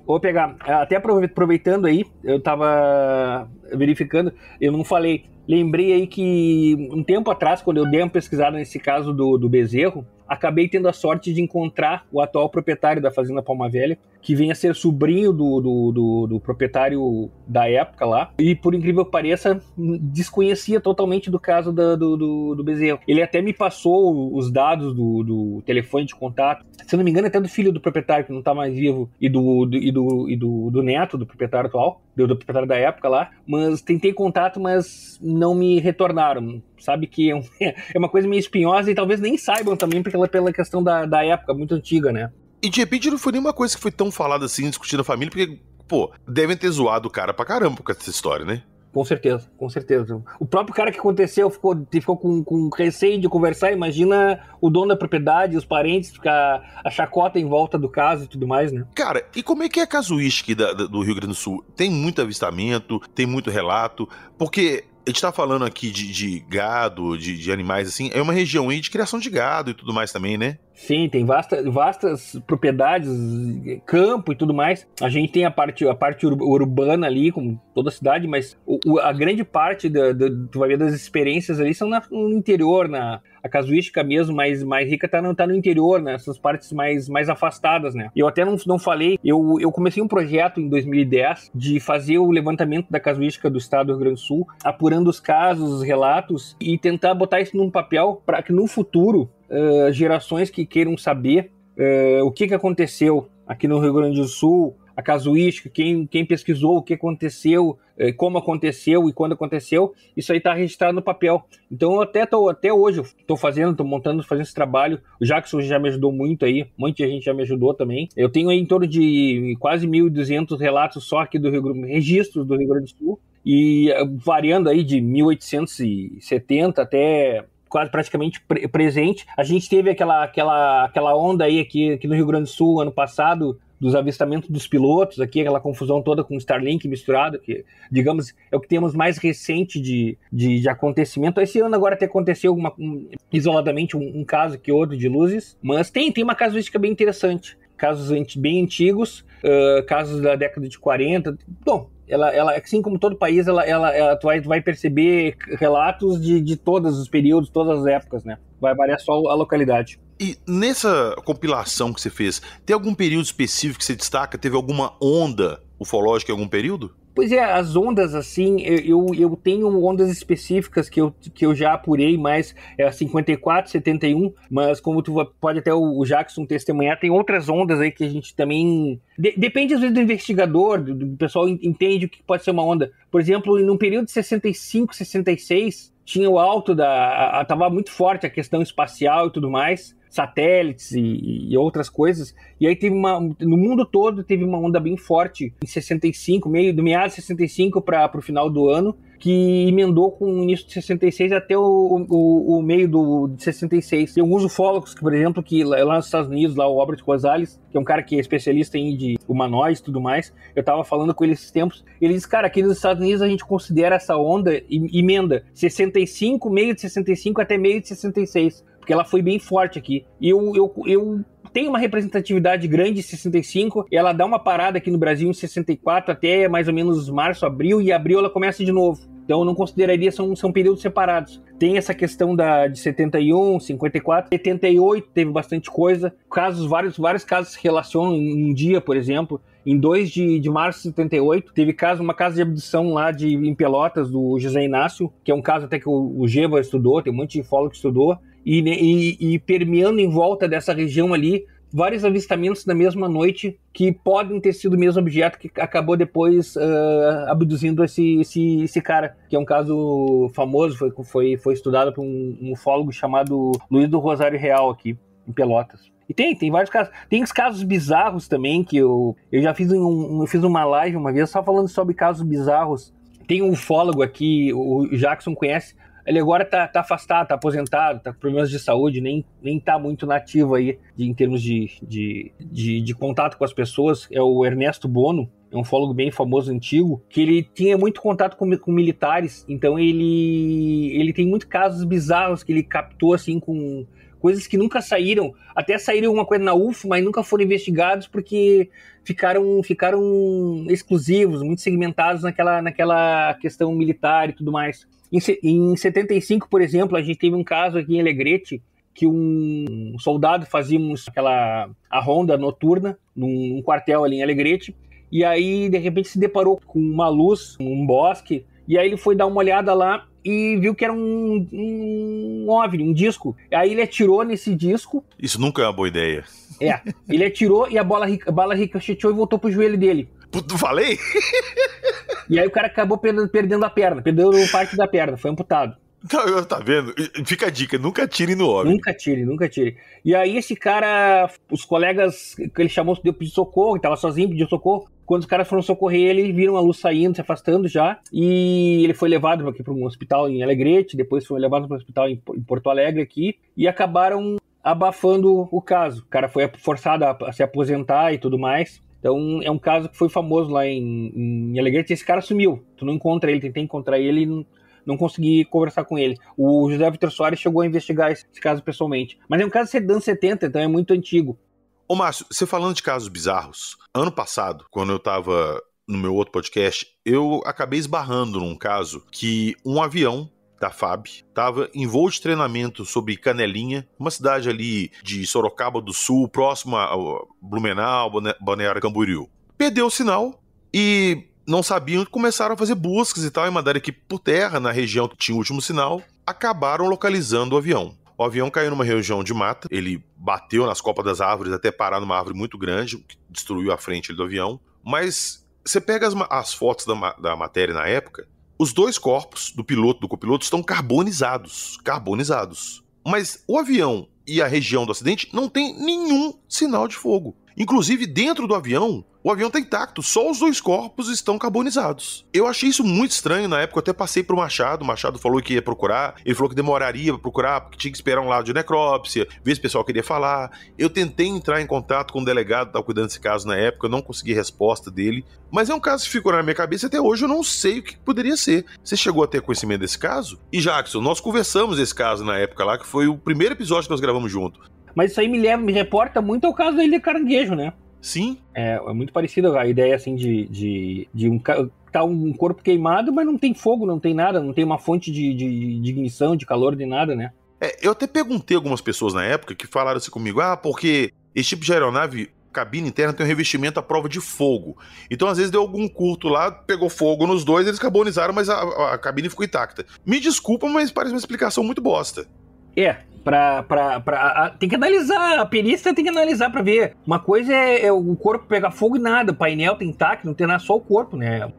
Vou pegar, até aproveitando aí, eu tava verificando, eu não falei, lembrei aí que um tempo atrás, quando eu dei uma pesquisada nesse caso do Bezerro, acabei tendo a sorte de encontrar o atual proprietário da Fazenda Palma Velha, que vem a ser sobrinho do proprietário da época lá, e por incrível que pareça, desconhecia totalmente do caso do Bezerro. Ele até me passou os dados do telefone de contato, se eu não me engano até do filho do proprietário, que não tá mais vivo, e do neto do proprietário atual, do proprietário da época lá, mas tentei contato, mas não me retornaram. Sabe que é uma coisa meio espinhosa e talvez nem saibam também pela questão da época, muito antiga, né? E de repente não foi nenhuma coisa que foi tão falada assim, discutida na família, porque, pô, devem ter zoado o cara pra caramba com essa história, né? Com certeza, com certeza. O próprio cara que aconteceu ficou com receio de conversar, imagina o dono da propriedade, os parentes, ficar a chacota em volta do caso e tudo mais, né? Cara, e como é que é a casuística do Rio Grande do Sul? Tem muito avistamento, tem muito relato, porque a gente tá falando aqui de gado, de animais assim, é uma região aí de criação de gado e tudo mais também, né? Sim, tem vastas propriedades, campo e tudo mais. A gente tem a parte urbana ali, como toda a cidade, mas a grande parte tu vai ver das experiências ali são no interior, a casuística mesmo mais rica tá no interior, nessas partes mais afastadas, né? Eu até não falei, eu comecei um projeto em 2010 de fazer o levantamento da casuística do estado do Rio Grande do Sul, apurando os casos, os relatos e tentar botar isso num papel para que no futuro gerações que queiram saber o que aconteceu aqui no Rio Grande do Sul, a casuística, quem pesquisou o que aconteceu, como aconteceu e quando aconteceu, isso aí está registrado no papel. Então eu até hoje estou fazendo esse trabalho. O Jackson já me ajudou muito aí, muita gente já me ajudou também. Eu tenho aí em torno de quase 1.200 relatos só aqui registros do Rio Grande do Sul, e variando aí de 1870 até quase praticamente presente. A gente teve aquela onda aí aqui no Rio Grande do Sul ano passado, dos avistamentos dos pilotos, aqui aquela confusão toda com o Starlink misturado, que, digamos, é o que temos mais recente de acontecimento. Esse ano agora até aconteceu isoladamente um caso que outro de luzes, mas tem uma casuística bem interessante. Casos bem antigos, casos da década de 40. Bom, ela assim como todo país, tu vai perceber relatos de todos os períodos, todas as épocas, né? Vai variar só a localidade. E nessa compilação que você fez, tem algum período específico que você destaca? Teve alguma onda ufológica em algum período? Pois é, as ondas, assim, eu tenho ondas específicas que eu já apurei, mais 54, 71, mas como tu pode até o Jackson testemunhar, tem outras ondas aí que a gente também... Depende às vezes do investigador, do pessoal entende o que pode ser uma onda. Por exemplo, num período de 65, 66, tinha o alto tava muito forte a questão espacial e tudo mais. satélites e outras coisas. E aí no mundo todo teve uma onda bem forte em 65, do meados de 65 para o final do ano, que emendou com o início de 66 até o meio de 66. Tem alguns ufólogos, por exemplo, que lá nos Estados Unidos, lá o Robert Rosales, que é um cara que é especialista em de humanoides e tudo mais, eu tava falando com ele esses tempos, ele disse, cara, aqui nos Estados Unidos a gente considera essa onda emenda 65, meio de 65 até meio de 66, porque ela foi bem forte aqui. E eu tem uma representatividade grande em 65, ela dá uma parada aqui no Brasil em 64 até mais ou menos março, abril, e abril ela começa de novo. Então eu não consideraria, são períodos separados. Tem essa questão de 71, 54, 78 teve bastante coisa. Vários casos se relacionam em um dia, por exemplo. Em 2 de março de 78, teve uma casa de abdução lá em Pelotas, do José Inácio, que é um caso até que o Geva estudou, tem um monte de ufólogo que estudou. E permeando em volta dessa região ali, vários avistamentos na mesma noite que podem ter sido o mesmo objeto que acabou depois abduzindo esse cara, que é um caso famoso, foi estudado por um ufólogo chamado Luiz do Rosário Real aqui, em Pelotas. E tem vários casos. Tem os casos bizarros também, que eu já fiz uma live uma vez só falando sobre casos bizarros. Tem um ufólogo aqui, o Jackson conhece. Ele agora tá afastado, tá aposentado, tá com problemas de saúde, nem tá muito nativo aí em termos de contato com as pessoas. É o Ernesto Bono, é um ufólogo bem famoso, antigo, que ele tinha muito contato com militares, então ele tem muitos casos bizarros que ele captou, assim, com coisas que nunca saíram, até saíram uma coisa na UFO, mas nunca foram investigados porque ficaram exclusivos, muito segmentados naquela questão militar e tudo mais. Em 75, por exemplo, a gente teve um caso aqui em Alegrete, que um soldado fazia a ronda noturna num quartel ali em Alegrete, e aí de repente se deparou com uma luz, um bosque, e aí ele foi dar uma olhada lá e viu que era um OVNI, um disco. Aí ele atirou nesse disco. Isso nunca é uma boa ideia. Ele atirou e a bala ricocheteou e voltou pro joelho dele. Puta, falei? E aí o cara acabou perdendo a perna, perdeu parte da perna, foi amputado. Não, tá vendo? Fica a dica, nunca atire no OVNI. Nunca atire. E aí esse cara, os colegas que ele chamou, deu pedir socorro, ele tava sozinho, pediu socorro. Quando os caras foram socorrer ele, viram a luz saindo, se afastando já, e ele foi levado aqui para um hospital em Alegrete, depois foi levado para um hospital em Porto Alegre aqui, e acabaram abafando o caso. O cara foi forçado a se aposentar e tudo mais. Então é um caso que foi famoso lá em Alegrete, e esse cara sumiu. Tu não encontra ele, tentei encontrar ele e não consegui conversar com ele. O José Vitor Soares chegou a investigar esse caso pessoalmente. Mas é um caso dos anos 70, então é muito antigo. Ô Márcio, você falando de casos bizarros, ano passado, quando eu tava no meu outro podcast, eu acabei esbarrando num caso que um avião da FAB estava em voo de treinamento sobre Canelinha, uma cidade ali de Sorocaba do Sul, próxima a Blumenau, Balneário Camboriú. Perdeu o sinal e não sabiam, começaram a fazer buscas e tal, e mandaram equipe por terra na região que tinha o último sinal, acabaram localizando o avião. O avião caiu numa região de mata, ele bateu nas copas das árvores até parar numa árvore muito grande, que destruiu a frente do avião. Mas você pega as fotos da matéria na época, os dois corpos, do piloto e do copiloto, estão carbonizados. Mas o avião e a região do acidente não tem nenhum sinal de fogo. Inclusive, dentro do avião, o avião está intacto, só os dois corpos estão carbonizados. Eu achei isso muito estranho, na época eu até passei pro Machado, o Machado falou que ia procurar, ele falou que demoraria para procurar, porque tinha que esperar um lado de necrópsia, ver se o pessoal queria falar. Eu tentei entrar em contato com o delegado que estava cuidando desse caso na época, eu não consegui resposta dele, mas é um caso que ficou na minha cabeça e até hoje eu não sei o que poderia ser. Você chegou a ter conhecimento desse caso? E Jackson, nós conversamos desse caso na época lá, que foi o primeiro episódio que nós gravamos junto. Mas isso aí me reporta muito ao caso da Ilha Caranguejo, né? Sim. É muito parecido a ideia, assim, de um corpo queimado, mas não tem fogo, não tem nada, não tem uma fonte de ignição, de calor, de nada, né? Eu até perguntei a algumas pessoas na época que falaram assim comigo, porque esse tipo de aeronave, cabine interna, tem um revestimento à prova de fogo. Então, às vezes, deu algum curto lá, pegou fogo nos dois, eles carbonizaram, mas a cabine ficou intacta. Me desculpa, mas parece uma explicação muito bosta. Tem que analisar, a perícia tem que analisar pra ver. Uma coisa é o corpo pegar fogo e nada, o painel tem intacto, não tem nada, só o corpo, né?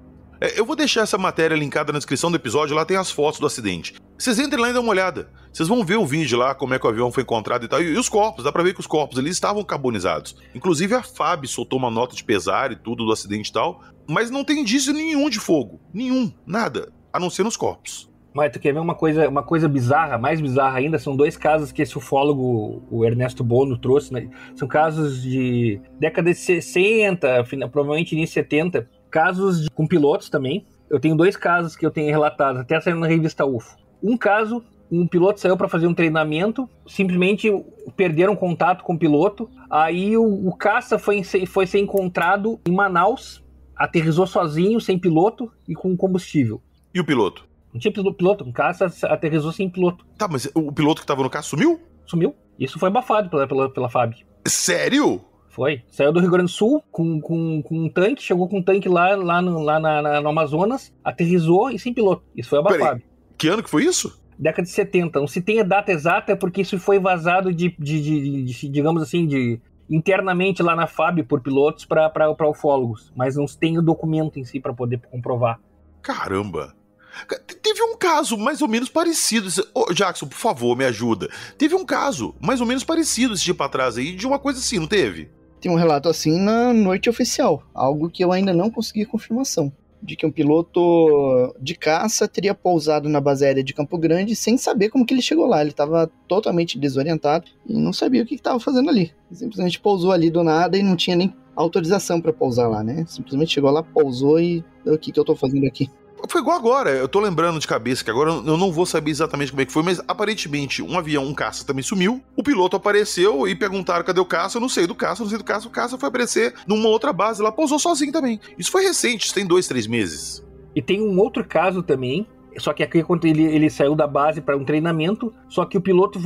Eu vou deixar essa matéria linkada na descrição do episódio, lá tem as fotos do acidente. Vocês entrem lá e dão uma olhada. Vocês vão ver o vídeo lá, como é que o avião foi encontrado e tal. E os corpos, dá pra ver que os corpos ali estavam carbonizados. Inclusive a FAB soltou uma nota de pesar e tudo do acidente e tal, mas não tem indício nenhum de fogo. Nenhum, nada, a não ser nos corpos. Mas tu quer ver uma coisa bizarra, mais bizarra ainda? São 2 casos que esse ufólogo, o Ernesto Bono, trouxe, né? São casos de década de 60, provavelmente início de 70. Casos com pilotos também. Eu tenho 2 casos que eu tenho relatados, até saindo na revista UFO. Um caso, um piloto saiu para fazer um treinamento, simplesmente perderam contato com o piloto, aí o caça foi ser encontrado em Manaus, aterrissou sozinho, sem piloto e com combustível. E o piloto? Não tinha piloto, um caça aterrissou sem piloto. Tá, mas o piloto que tava no caça sumiu? Sumiu. Isso foi abafado pela FAB. Sério? Foi. Saiu do Rio Grande do Sul com um tanque, chegou com um tanque lá no Amazonas, aterrissou e sem piloto. Isso foi abafado. Peraí, que ano que foi isso? Década de 70. Não se tem a data exata porque isso foi vazado digamos assim, internamente lá na FAB por pilotos para ufólogos. Mas não se tem o documento em si para poder comprovar. Caramba. Teve um caso mais ou menos parecido. Jackson, por favor, me ajuda. Teve um caso mais ou menos parecido esse dia pra trás aí, de uma coisa assim, não teve? Tem um relato assim na noite oficial, algo que eu ainda não consegui confirmação, de que um piloto de caça teria pousado na base aérea de Campo Grande sem saber como que ele chegou lá. Ele estava totalmente desorientado e não sabia o que estava fazendo ali. Ele simplesmente pousou ali do nada e não tinha nem autorização para pousar lá, né? Simplesmente chegou lá, pousou e o que eu tô fazendo aqui? Foi igual agora, eu tô lembrando de cabeça que agora eu não vou saber exatamente como é que foi, mas aparentemente um avião, um caça também sumiu, o piloto apareceu e perguntaram cadê o caça, eu não sei do caça, o caça foi aparecer numa outra base lá, pousou sozinho também. Isso foi recente, isso tem 2-3 meses. E tem um outro caso também, só que aqui quando ele saiu da base para um treinamento, só que o piloto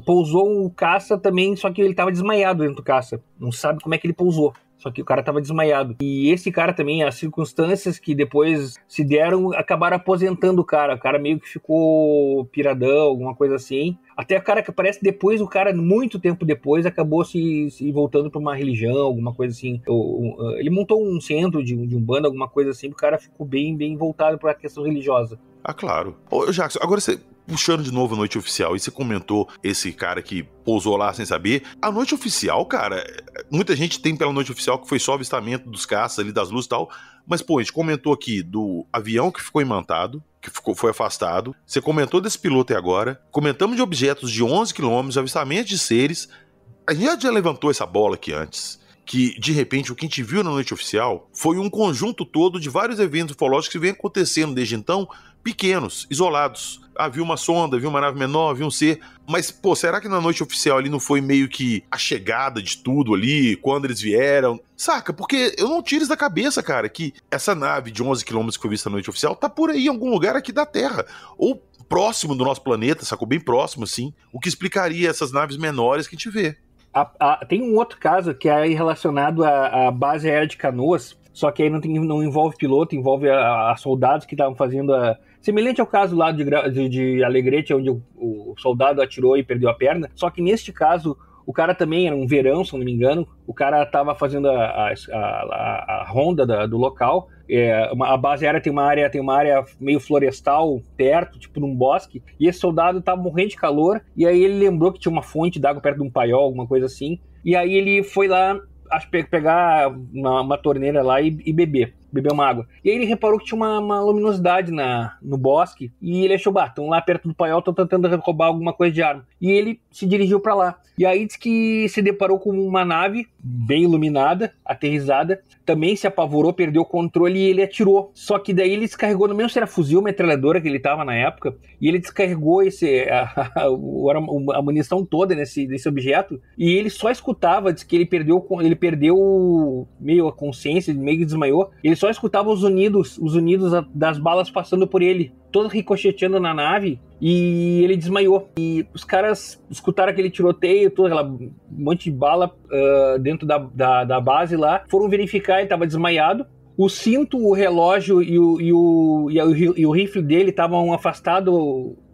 pousou o caça também, só que ele tava desmaiado dentro do caça, não sabe como é que ele pousou. Só que o cara tava desmaiado. E esse cara também, as circunstâncias que depois se deram, acabaram aposentando o cara. O cara meio que ficou piradão, alguma coisa assim. Até o cara que aparece depois, o cara, muito tempo depois, acabou se voltando para uma religião, alguma coisa assim. Ele montou um centro de Umbanda, alguma coisa assim, o cara ficou bem voltado para a questão religiosa. Ah, claro. Ô, Jackson, agora você... Puxando de novo a noite oficial, e você comentou esse cara que pousou lá sem saber. A noite oficial, cara, muita gente tem pela noite oficial que foi só avistamento dos caças ali, das luzes e tal, mas, pô, a gente comentou aqui do avião que ficou imantado, que foi afastado, você comentou desse piloto aí agora, comentamos de objetos de 11 quilômetros, avistamento de seres, a gente já levantou essa bola aqui antes, que, de repente, o que a gente viu na noite oficial foi um conjunto todo de vários eventos ufológicos que vem acontecendo desde então, pequenos, isolados. Ah, viu uma sonda, viu uma nave menor, viu um ser. Mas, pô, será que na noite oficial ali não foi meio que a chegada de tudo ali, quando eles vieram? Saca? Porque eu não tiro isso da cabeça, cara, que essa nave de 11 km que foi vista na noite oficial tá por aí em algum lugar aqui da Terra. Ou próximo do nosso planeta, sacou? Bem próximo, assim. O que explicaria essas naves menores que a gente vê. Tem um outro caso que é relacionado à base aérea de Canoas, só que aí não envolve piloto, envolve a soldados que estavam fazendo semelhante ao caso lá de Alegrete, onde o soldado atirou e perdeu a perna. Só que neste caso, o cara também era um verão, se não me engano. O cara estava fazendo a ronda do local. A base aérea tem uma área meio florestal perto, tipo num bosque. E esse soldado estava morrendo de calor. E aí ele lembrou que tinha uma fonte d'água perto de um paiol, alguma coisa assim. E aí ele foi lá, pegar uma torneira lá e beber uma água. E aí ele reparou que tinha uma luminosidade no bosque, e ele achou, estão lá perto do paiol, estão tentando roubar alguma coisa de arma. E ele se dirigiu para lá. E aí diz que se deparou com uma nave bem iluminada, aterrissada, também se apavorou, perdeu o controle e ele atirou. Só que daí ele descarregou, não mesmo se era fuzil, metralhadora que ele tava na época, e ele descarregou a munição toda nesse objeto, e ele só escutava, diz que ele perdeu meio a consciência, meio que desmaiou, ele só escutava os unidos das balas passando por ele, todas ricocheteando na nave, e ele desmaiou. E os caras escutaram aquele tiroteio, todo aquele monte de bala dentro da base lá, foram verificar, ele estava desmaiado. O cinto, o relógio e o rifle dele estavam afastados.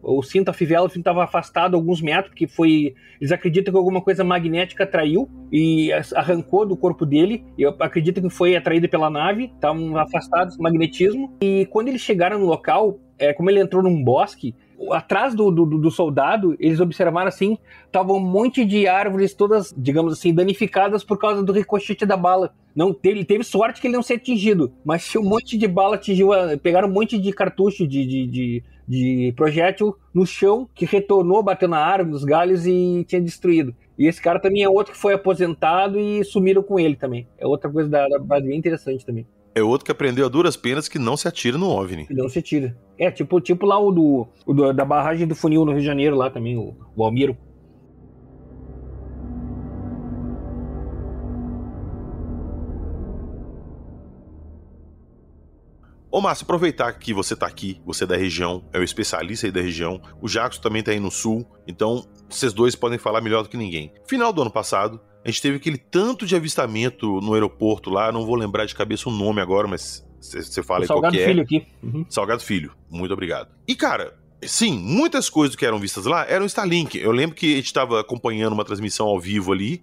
O cinto, a fivela, estava afastado alguns metros, porque eles acreditam que alguma coisa magnética atraiu e arrancou do corpo dele. Eu acredito que foi atraído pela nave, estavam afastados do magnetismo. E quando eles chegaram no local, como ele entrou num bosque, Atrás do soldado, eles observaram assim, tava um monte de árvores todas, digamos assim, danificadas por causa do ricochete da bala. Ele teve sorte que ele não ser atingido, mas se um monte de bala atingiu, pegaram um monte de cartucho de projétil no chão, que retornou, bateu na árvore, nos galhos e tinha destruído. E esse cara também é outro que foi aposentado e sumiram com ele também. É outra coisa da base bem interessante também. É outro que aprendeu a duras penas que não se atira no OVNI. Não se atira. Tipo lá o da barragem do funil no Rio de Janeiro, lá também, o Almiro. Ô Márcio, aproveitar que você tá aqui, você é da região, é o especialista aí da região, o Jackson também tá aí no sul, então vocês dois podem falar melhor do que ninguém. Final do ano passado, a gente teve aquele tanto de avistamento no aeroporto lá, não vou lembrar de cabeça o nome agora, mas você fala aí qual que é. Salgado Filho aqui. Uhum. Salgado Filho, muito obrigado. E cara, sim, muitas coisas que eram vistas lá eram Starlink. Eu lembro que a gente estava acompanhando uma transmissão ao vivo ali,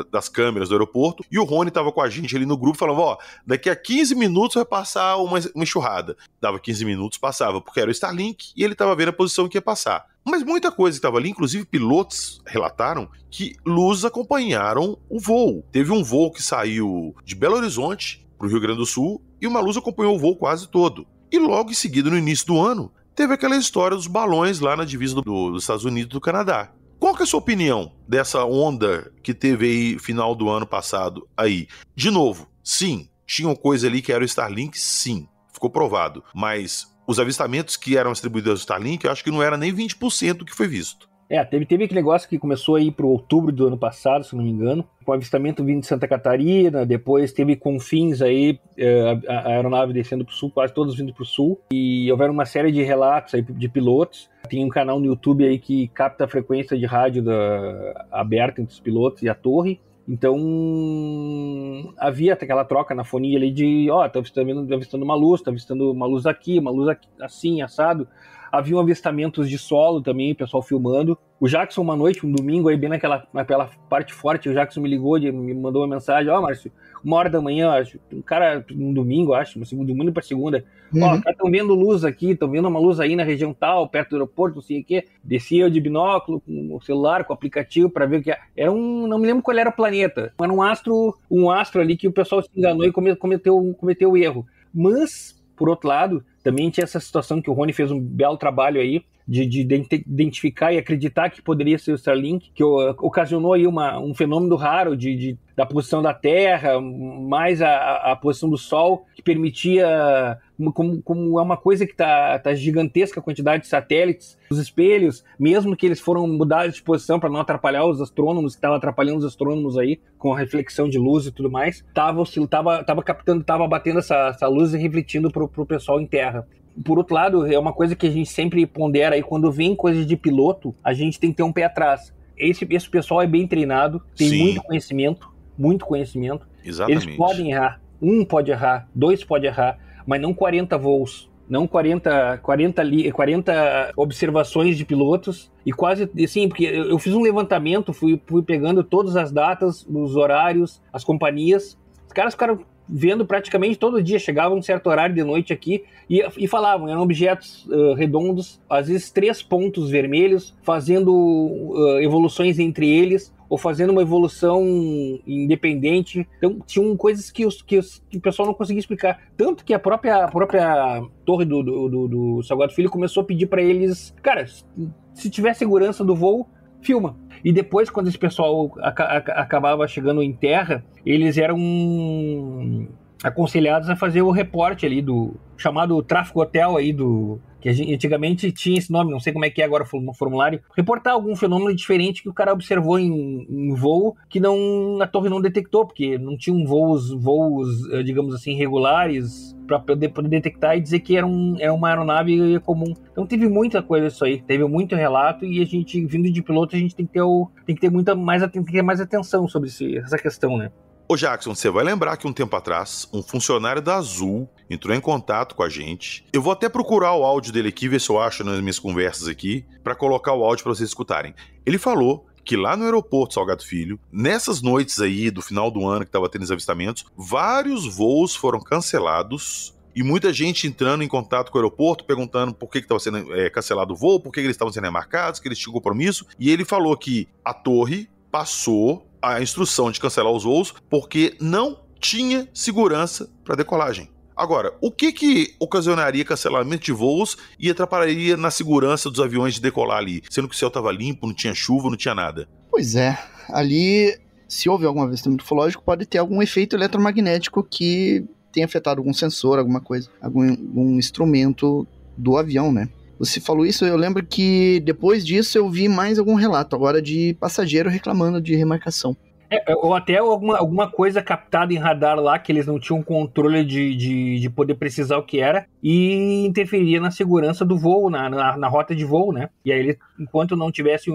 das câmeras do aeroporto, e o Rony estava com a gente ali no grupo, falando, ó, daqui a 15 minutos vai passar uma enxurrada. Dava 15 minutos, passava, porque era o Starlink, e ele estava vendo a posição que ia passar. Mas muita coisa que estava ali, inclusive pilotos relataram que luzes acompanharam o voo. Teve um voo que saiu de Belo Horizonte para o Rio Grande do Sul, e uma luz acompanhou o voo quase todo. E logo em seguida, no início do ano, teve aquela história dos balões lá na divisa dos Estados Unidos e do Canadá. Qual que é a sua opinião dessa onda que teve aí final do ano passado aí? De novo, sim, tinham coisa ali que era o Starlink, sim, ficou provado. Mas os avistamentos que eram distribuídos ao Starlink, eu acho que não era nem 20% do que foi visto. Teve aquele negócio que começou aí pro outubro do ano passado, se não me engano, com avistamento vindo de Santa Catarina, depois teve Confins aí, a aeronave descendo pro sul, quase todos vindo pro sul, e houveram uma série de relatos aí de pilotos. Tem um canal no YouTube aí que capta a frequência de rádio aberta entre os pilotos e a torre. Então, havia aquela troca na fonia ali de, tá avistando uma luz aqui, assim, assado. Haviam avistamentos de solo também, o pessoal filmando. O Jackson, uma noite, um domingo, aí bem naquela parte forte, o Jackson me ligou, me mandou uma mensagem, Márcio, 1h da manhã, acho, um cara, um domingo, acho, domingo pra segunda, os caras estão vendo luz aqui, estão vendo uma luz aí na região tal, perto do aeroporto, não sei o quê. Descia eu de binóculo, com o celular, com o aplicativo, para ver o que era não me lembro qual era o planeta. Era um astro ali que o pessoal se enganou e cometeu o erro. Mas, por outro lado, também tinha essa situação que o Rony fez um belo trabalho aí de identificar e acreditar que poderia ser o Starlink, que ocasionou aí um fenômeno raro da posição da Terra, mais a posição do Sol, que permitia, como é uma coisa que tá gigantesca a quantidade de satélites, os espelhos, mesmo que eles foram mudados de posição para não atrapalhar os astrônomos, que estavam atrapalhando os astrônomos aí, com a reflexão de luz e tudo mais, tava batendo essa luz e refletindo pro pessoal em Terra. Por outro lado, é uma coisa que a gente sempre pondera aí, quando vem coisas de piloto, a gente tem que ter um pé atrás. Esse pessoal é bem treinado, tem muito conhecimento. Exatamente. Eles podem errar, um pode errar, 2 pode errar, mas não 40 voos, não 40 observações de pilotos, e quase, assim, porque eu fiz um levantamento, fui pegando todas as datas, os horários, as companhias, os caras ficaram vendo praticamente todo dia, chegavam um certo horário de noite aqui e falavam, eram objetos redondos, às vezes 3 pontos vermelhos, fazendo evoluções entre eles, ou fazendo uma evolução independente. Então tinham coisas que o pessoal não conseguia explicar. Tanto que a própria torre do Salgado Filho começou a pedir para eles, cara, se tiver segurança do voo, filma. E depois, quando esse pessoal acabava chegando em terra, eles eram aconselhados a fazer o reporte ali do chamado tráfego hotel aí que antigamente tinha esse nome, não sei como é que é agora o formulário, reportar algum fenômeno diferente que o cara observou em voo que a torre não detectou, porque não tinham voos, digamos assim, regulares para poder detectar e dizer que era uma aeronave comum. Então teve muita coisa isso aí, teve muito relato, e a gente, vindo de piloto, a gente tem que ter mais atenção sobre essa questão, né? Ô Jackson, você vai lembrar que um tempo atrás, um funcionário da Azul entrou em contato com a gente. Eu vou até procurar o áudio dele aqui, ver se eu acho nas minhas conversas aqui, para colocar o áudio para vocês escutarem. Ele falou que lá no aeroporto Salgado Filho, nessas noites aí do final do ano que estava tendo os avistamentos, vários voos foram cancelados e muita gente entrando em contato com o aeroporto, perguntando por que estava sendo cancelado o voo, por que eles estavam sendo remarcados, que eles tinham compromisso, e ele falou que a torre passou a instrução de cancelar os voos porque não tinha segurança para decolagem. Agora, o que ocasionaria cancelamento de voos e atrapalharia na segurança dos aviões de decolar ali, sendo que o céu estava limpo, não tinha chuva, não tinha nada? Pois é, ali, se houve algum avistamento ufológico, pode ter algum efeito eletromagnético que tenha afetado algum sensor, alguma coisa, algum instrumento do avião, né? Você falou isso, eu lembro que depois disso eu vi mais algum relato agora de passageiro reclamando de remarcação. Ou até alguma coisa captada em radar lá, que eles não tinham controle de poder precisar o que era, e interferia na segurança do voo, na rota de voo, né? E aí, enquanto não tivesse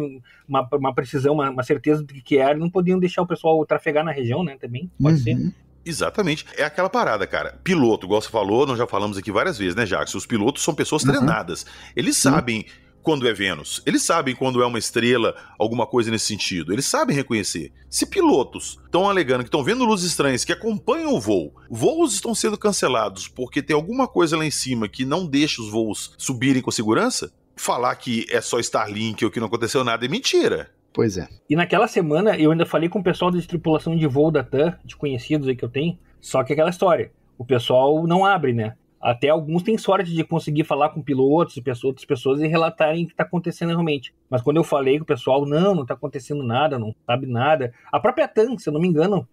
uma precisão, uma certeza do que era, não podiam deixar o pessoal trafegar na região, né? Também, pode ser. Exatamente. É aquela parada, cara. Piloto, igual você falou, nós já falamos aqui várias vezes, né, Jackson? Os pilotos são pessoas treinadas. Eles sabem quando é Vênus. Eles sabem quando é uma estrela, alguma coisa nesse sentido. Eles sabem reconhecer. Se pilotos estão alegando que estão vendo luzes estranhas que acompanham o voo, voos estão sendo cancelados porque tem alguma coisa lá em cima que não deixa os voos subirem com segurança, falar que é só Starlink ou que não aconteceu nada é mentira. Pois é. E naquela semana eu ainda falei com o pessoal de tripulação de voo da TAM, de conhecidos aí que eu tenho, só que aquela história, o pessoal não abre, né? Até alguns têm sorte de conseguir falar com pilotos e outras pessoas e relatarem o que está acontecendo realmente. Mas quando eu falei com o pessoal, não está acontecendo nada, não sabe nada. A própria TAM, se eu não me engano,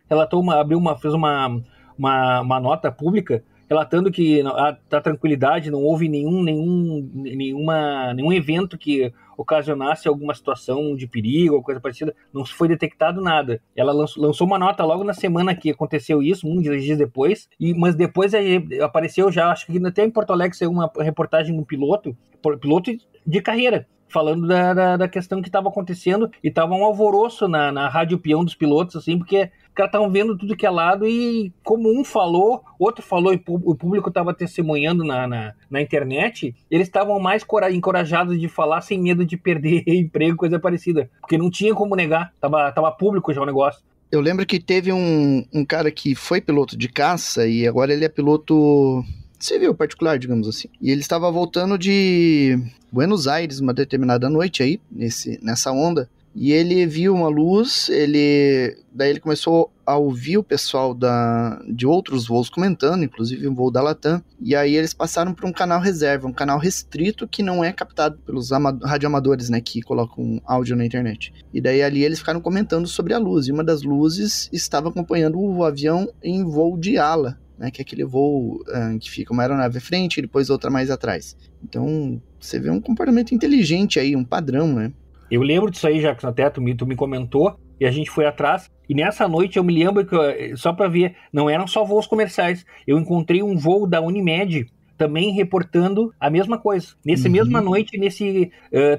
fez uma nota pública relatando que a tranquilidade, não houve nenhum evento que ocasionasse alguma situação de perigo ou coisa parecida, não foi detectado nada. Ela lançou uma nota logo na semana que aconteceu isso, dois dias depois, mas depois apareceu já, acho que até em Porto Alegre saiu uma reportagem de um piloto de carreira, falando da questão que estava acontecendo, e estava um alvoroço na rádio peão dos pilotos, assim, porque os caras estavam vendo tudo que é lado, e como um falou, outro falou, e o público estava testemunhando na internet, eles estavam mais encorajados de falar sem medo de perder emprego, coisa parecida, porque não tinha como negar, tava público já o negócio. Eu lembro que teve um cara que foi piloto de caça, e agora ele é piloto civil particular, digamos assim. E ele estava voltando de Buenos Aires uma determinada noite aí, nessa onda, e ele viu uma luz, daí ele começou a ouvir o pessoal de outros voos comentando, inclusive um voo da Latam, e aí eles passaram por um canal reserva, um canal restrito que não é captado pelos radioamadores, né, que colocam áudio na internet. E daí ali eles ficaram comentando sobre a luz, e uma das luzes estava acompanhando o avião em voo de ala, né, que é aquele voo que fica uma aeronave à frente e depois outra mais atrás. Então, você vê um comportamento inteligente aí, um padrão, né? Eu lembro disso aí, Jackson, até tu me comentou, e a gente foi atrás, e nessa noite eu me lembro que, só para ver, não eram só voos comerciais, eu encontrei um voo da Unimed, também reportando a mesma coisa. Nessa mesma noite,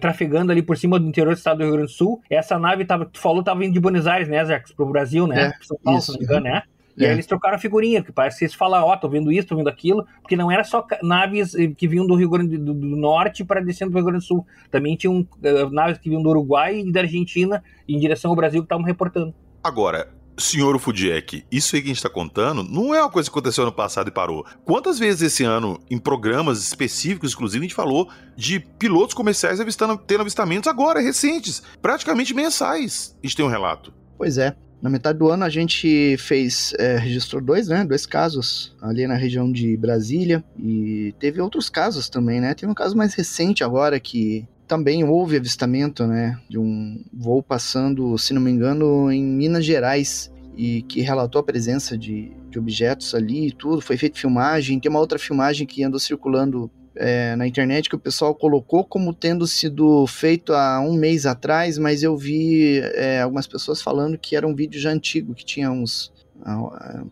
trafegando ali por cima do interior do estado do Rio Grande do Sul, essa nave, tu falou, estava indo de Buenos Aires, né, Jackson, pro Brasil, né? São Paulo, se não me engano, né? E aí eles trocaram a figurinha, que parece que eles falaram, tô vendo isso, tô vendo aquilo, porque não era só naves que vinham do Rio Grande do Norte para descendo do Rio Grande do Sul. Também tinham naves que vinham do Uruguai e da Argentina em direção ao Brasil que estavam reportando. Agora, senhor Ufudiek, isso aí que a gente tá contando não é uma coisa que aconteceu ano passado e parou. Quantas vezes esse ano, em programas específicos, inclusive, a gente falou de pilotos comerciais tendo avistamentos agora, recentes, praticamente mensais. A gente tem um relato. Pois é. Na metade do ano a gente registrou dois casos ali na região de Brasília, e teve outros casos também, né? Teve um caso mais recente agora que também houve avistamento, né, de um voo passando, se não me engano, em Minas Gerais, e que relatou a presença de objetos ali e tudo, foi feita filmagem. Tem uma outra filmagem que andou circulando na internet que o pessoal colocou como tendo sido feito há um mês atrás, mas eu vi algumas pessoas falando que era um vídeo já antigo, que tinha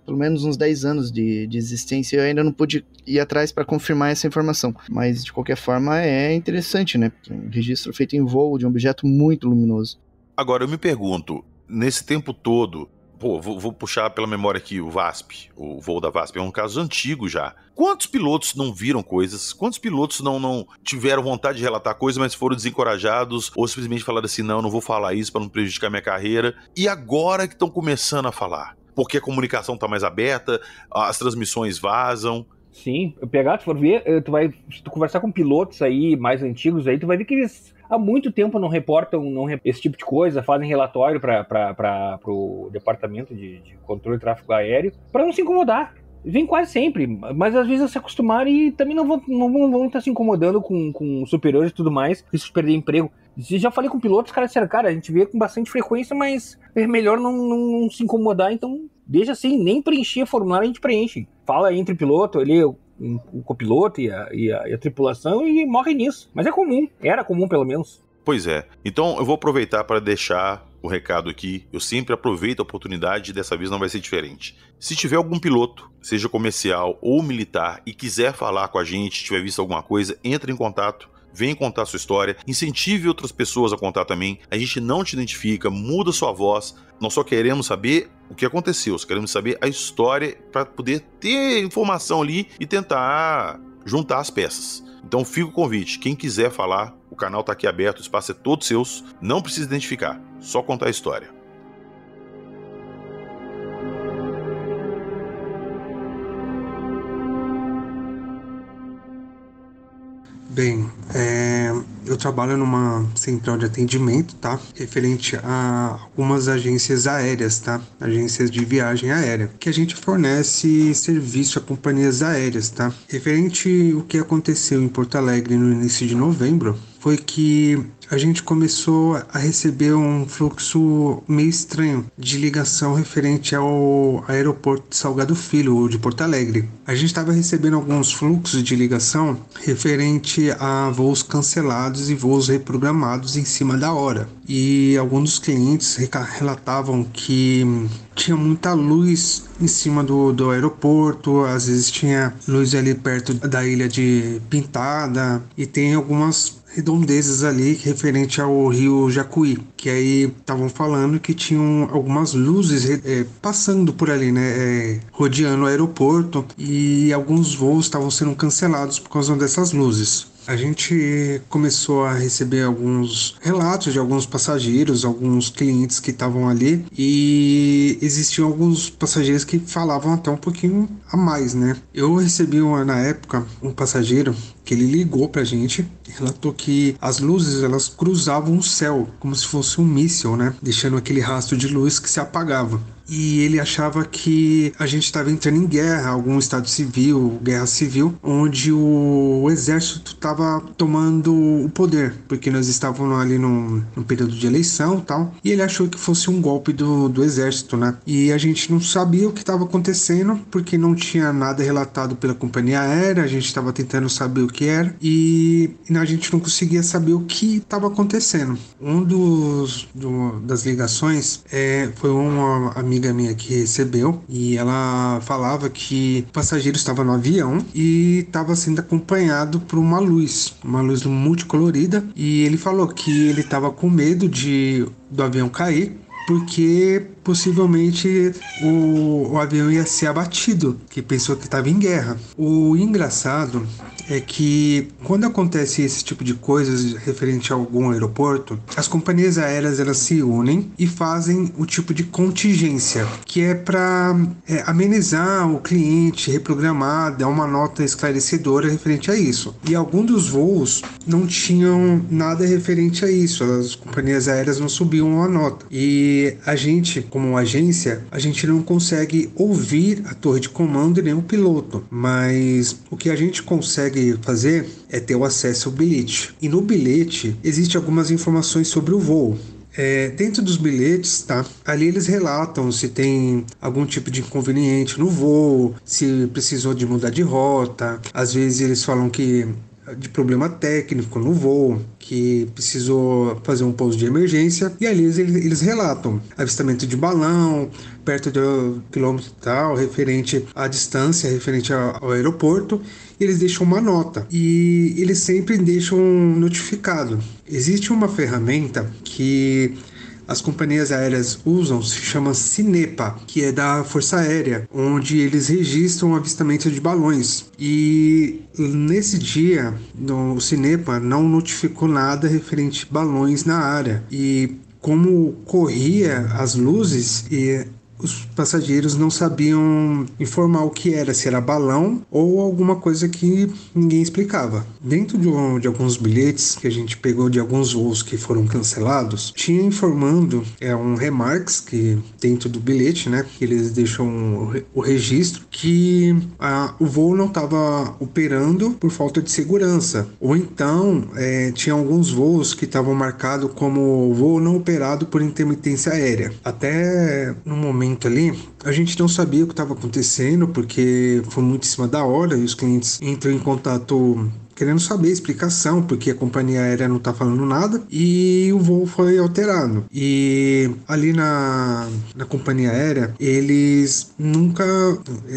pelo menos uns 10 anos de existência. Eu ainda não pude ir atrás para confirmar essa informação, mas de qualquer forma é interessante, né? Porque é um registro feito em voo de um objeto muito luminoso. Agora eu me pergunto, nesse tempo todo, vou puxar pela memória aqui o VASP, o voo da VASP, é um caso antigo já. Quantos pilotos não viram coisas? Quantos pilotos não tiveram vontade de relatar coisas, mas foram desencorajados, ou simplesmente falaram assim, não vou falar isso para não prejudicar minha carreira, e agora que estão começando a falar? Porque a comunicação está mais aberta, as transmissões vazam. Sim, pegar, tu for ver, se tu conversar com pilotos aí mais antigos aí, tu vai ver que eles há muito tempo não reportam esse tipo de coisa, fazem relatório para o departamento de controle de tráfego aéreo, para não se incomodar. Vem quase sempre, mas às vezes se acostumaram e também não vão estar se incomodando com superiores e tudo mais, risco de perder emprego. Já falei com pilotos, os caras disseram, cara, a gente vê com bastante frequência, mas é melhor não se incomodar, então deixa assim, nem preencher formulário a gente preenche. Fala entre piloto, ali, o copiloto e a tripulação e morre nisso. Mas é comum, era comum pelo menos. Pois é, então eu vou aproveitar para deixar o recado aqui. Eu sempre aproveito a oportunidade e dessa vez não vai ser diferente. Se tiver algum piloto, seja comercial ou militar, e quiser falar com a gente, tiver visto alguma coisa, entre em contato. Vem contar sua história, incentive outras pessoas a contar também. A gente não te identifica, muda sua voz. Nós só queremos saber o que aconteceu, só queremos saber a história para poder ter informação ali e tentar juntar as peças. Então fica o convite, quem quiser falar, o canal está aqui aberto, o espaço é todo seu, não precisa identificar, só contar a história. Bem, eu trabalho numa central de atendimento, tá? Referente a algumas agências aéreas, tá? Agências de viagem aérea, que a gente fornece serviço a companhias aéreas, tá? Referente ao que aconteceu em Porto Alegre no início de novembro, foi que a gente começou a receber um fluxo meio estranho de ligação referente ao aeroporto de Salgado Filho, de Porto Alegre. A gente estava recebendo alguns fluxos de ligação referente a voos cancelados e voos reprogramados em cima da hora. E alguns dos clientes relatavam que tinha muita luz em cima do aeroporto, às vezes tinha luz ali perto da ilha de Pintada, e tem algumas redondezas ali referente ao rio Jacuí, que aí estavam falando que tinham algumas luzes passando por ali, né, rodeando o aeroporto, e alguns voos estavam sendo cancelados por causa dessas luzes. A gente começou a receber alguns relatos de alguns passageiros, alguns clientes que estavam ali, e existiam alguns passageiros que falavam até um pouquinho a mais, né? Eu recebi na época um passageiro que ele ligou pra gente e relatou que as luzes elas cruzavam o céu como se fosse um míssil, né? Deixando aquele rastro de luz que se apagava. E ele achava que a gente estava entrando em guerra, algum estado civil, guerra civil, onde o exército estava tomando o poder, porque nós estávamos ali num período de eleição e tal, e ele achou que fosse um golpe do exército, né? E a gente não sabia o que estava acontecendo, porque não tinha nada relatado pela companhia aérea, a gente estava tentando saber o que era, e a gente não conseguia saber o que estava acontecendo. Das ligações foi uma amiga minha que recebeu, e ela falava que o passageiro estava no avião e estava sendo acompanhado por uma luz multicolorida, e ele falou que ele estava com medo do avião cair, porque possivelmente o avião ia ser abatido, que pensou que estava em guerra. O engraçado é que quando acontece esse tipo de coisas referente a algum aeroporto, as companhias aéreas elas se unem e fazem o tipo de contingência, que é para amenizar o cliente, reprogramar, dar uma nota esclarecedora referente a isso. E alguns dos voos não tinham nada referente a isso, as companhias aéreas não subiam a nota. E a gente, como agência, a gente não consegue ouvir a torre de comando e nem o piloto, mas o que a gente consegue fazer é ter o acesso ao bilhete. E no bilhete existem algumas informações sobre o voo. Dentro dos bilhetes, tá? Ali eles relatam se tem algum tipo de inconveniente no voo, se precisou de mudar de rota. Às vezes eles falam que de problema técnico no voo, que precisou fazer um pouso de emergência, e ali eles relatam avistamento de balão perto do quilômetro tal, referente à distância, referente ao aeroporto, e eles deixam uma nota, e eles sempre deixam notificado. Existe uma ferramenta que as companhias aéreas usam, se chama Cinepa, que é da Força Aérea, onde eles registram o avistamento de balões. E nesse dia, o Cinepa não notificou nada referente a balões na área. E como corria as luzes, e os passageiros não sabiam informar o que era, se era balão ou alguma coisa que ninguém explicava. Dentro de alguns bilhetes que a gente pegou de alguns voos que foram cancelados, tinha informando um remarks que dentro do bilhete, né, que eles deixam o registro que o voo não estava operando por falta de segurança, ou então tinha alguns voos que estavam marcados como voo não operado por intermitência aérea. Até no momento ali, a gente não sabia o que estava acontecendo, porque foi muito em cima da hora e os clientes entram em contato querendo saber a explicação, porque a companhia aérea não tá falando nada e o voo foi alterado. E ali na companhia aérea, eles nunca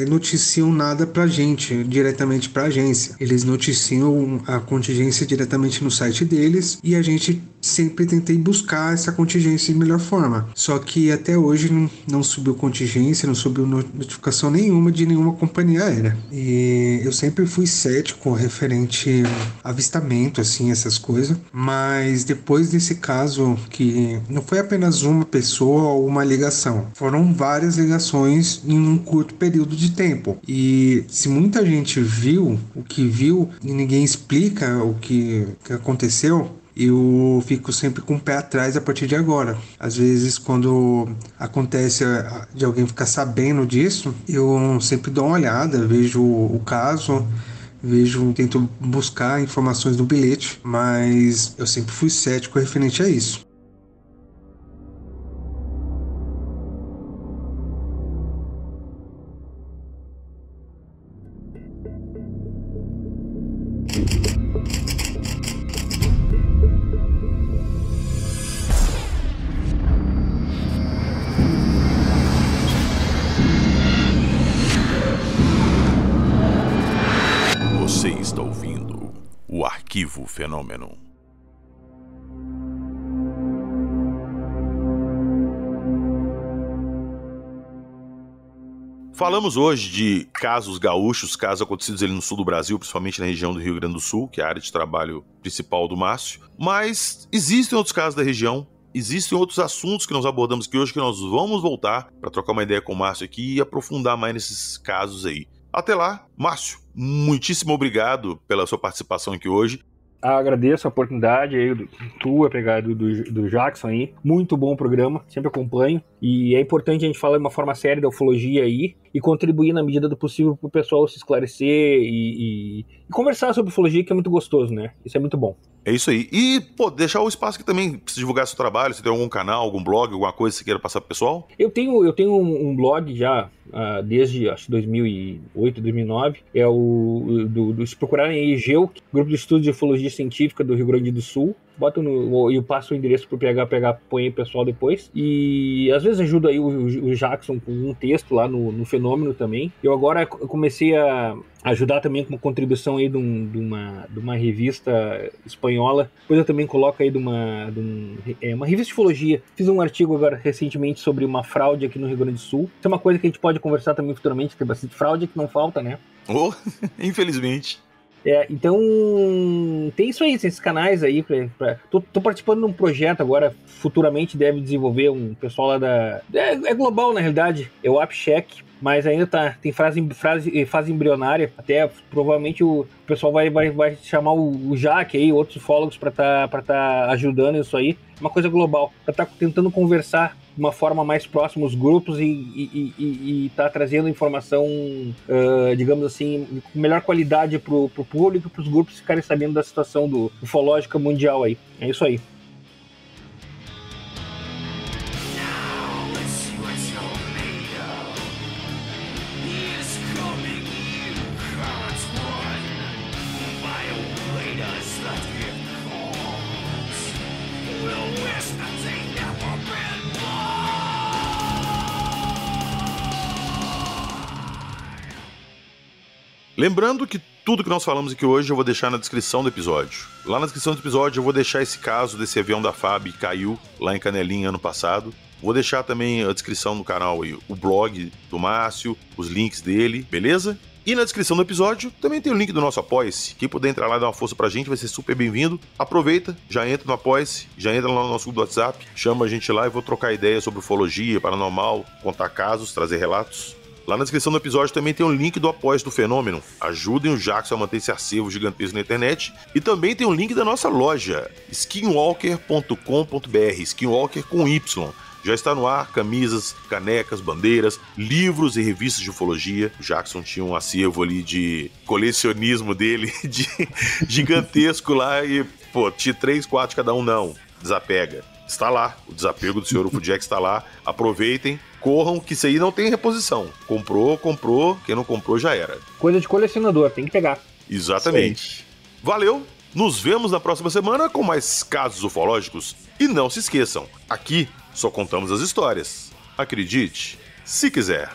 noticiam nada pra gente, diretamente pra agência. Eles noticiam a contingência diretamente no site deles e a gente sempre tentei buscar essa contingência de melhor forma. Só que até hoje não subiu contingência, não subiu notificação nenhuma de nenhuma companhia aérea. E eu sempre fui cético referente avistamento, assim, essas coisas. Mas depois desse caso, que não foi apenas uma pessoa ou uma ligação, foram várias ligações em um curto período de tempo. E se muita gente viu o que viu e ninguém explica o que aconteceu, eu fico sempre com o pé atrás a partir de agora. Às vezes, quando acontece de alguém ficar sabendo disso, eu sempre dou uma olhada, vejo o caso, tento buscar informações no bilhete, mas eu sempre fui cético referente a isso. Você está ouvindo o Arquivo Fenômeno. Falamos hoje de casos gaúchos, casos acontecidos ali no sul do Brasil, principalmente na região do Rio Grande do Sul, que é a área de trabalho principal do Márcio. Mas existem outros casos da região, existem outros assuntos que nós abordamos aqui hoje, que nós vamos voltar para trocar uma ideia com o Márcio aqui e aprofundar mais nesses casos aí. Até lá, Márcio, muitíssimo obrigado pela sua participação aqui hoje. Agradeço a oportunidade aí, tua pegada do Jackson aí. Muito bom o programa, sempre acompanho. E é importante a gente falar de uma forma séria da ufologia aí e contribuir na medida do possível para o pessoal se esclarecer e conversar sobre ufologia, que é muito gostoso, né? Isso é muito bom. É isso aí. E, deixar o espaço aqui também para divulgar seu trabalho. Você tem algum canal, algum blog, alguma coisa que você queira passar pro pessoal? Eu tenho um blog já desde, acho que 2008, 2009. É se procurarem aí, GEU, Grupo de Estudos de Ufologia Científica do Rio Grande do Sul. E eu passo o endereço pro PH, põe aí o pessoal depois. E às vezes ajuda aí o Jackson com um texto lá no Fenômeno também. Eu agora comecei a ajudar também com uma contribuição aí de uma revista espanhola. Depois eu também coloco aí uma revista de ufologia. Fiz um artigo agora recentemente sobre uma fraude aqui no Rio Grande do Sul. Isso é uma coisa que a gente pode conversar também futuramente. Tem bastante fraude que não falta, né? Infelizmente. Então tem isso aí, esses canais aí. Tô participando de um projeto agora, futuramente deve desenvolver um pessoal lá é global na realidade, é o AppCheck, mas ainda tem fase embrionária, até provavelmente o pessoal vai chamar o Jack aí, outros ufólogos para tá ajudando isso aí, uma coisa global, para tá tentando conversar de uma forma mais próxima os grupos e tá trazendo informação, digamos assim, com melhor qualidade pro público e pros grupos ficarem sabendo da situação ufológica mundial aí. É isso aí. Lembrando que tudo que nós falamos aqui hoje eu vou deixar na descrição do episódio. Lá na descrição do episódio eu vou deixar esse caso desse avião da FAB que caiu lá em Canelinha ano passado. Vou deixar também a descrição no canal aí, o blog do Márcio, os links dele, beleza? E na descrição do episódio também tem o link do nosso Apoia-se. Quem puder entrar lá e dar uma força pra gente vai ser super bem-vindo. Aproveita, já entra no Apoia-se, já entra lá no nosso grupo do WhatsApp, chama a gente lá e vou trocar ideias sobre ufologia, paranormal, contar casos, trazer relatos. Lá na descrição do episódio também tem um link do Apoia-se do Fenômeno. Ajudem o Jackson a manter esse acervo gigantesco na internet. E também tem um link da nossa loja, skinwalker.com.br, Skinwalker com Y. Já está no ar camisas, canecas, bandeiras, livros e revistas de ufologia. O Jackson tinha um acervo ali de colecionismo dele, de gigantesco lá e, tinha 3, 4 cada um, não. Desapega. Está lá, o desapego do Sr. UFO Jack está lá. Aproveitem, corram, que isso aí não tem reposição. Comprou, quem não comprou já era. Coisa de colecionador, tem que pegar. Exatamente. Valeu, nos vemos na próxima semana com mais casos ufológicos. E não se esqueçam, aqui só contamos as histórias. Acredite, se quiser.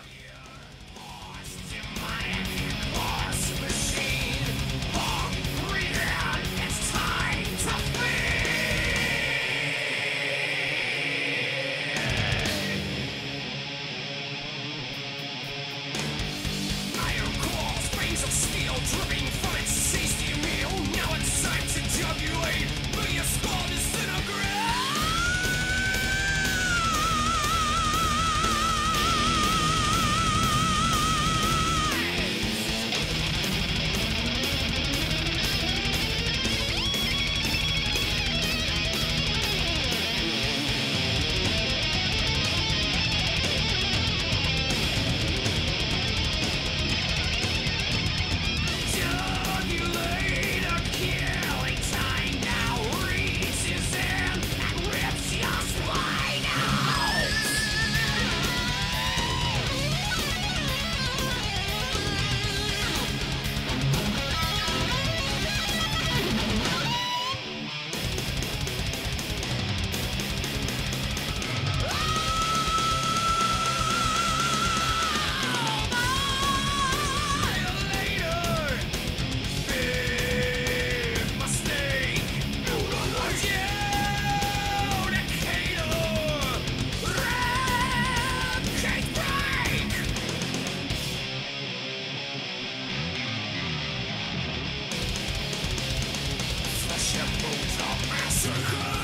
Massacre.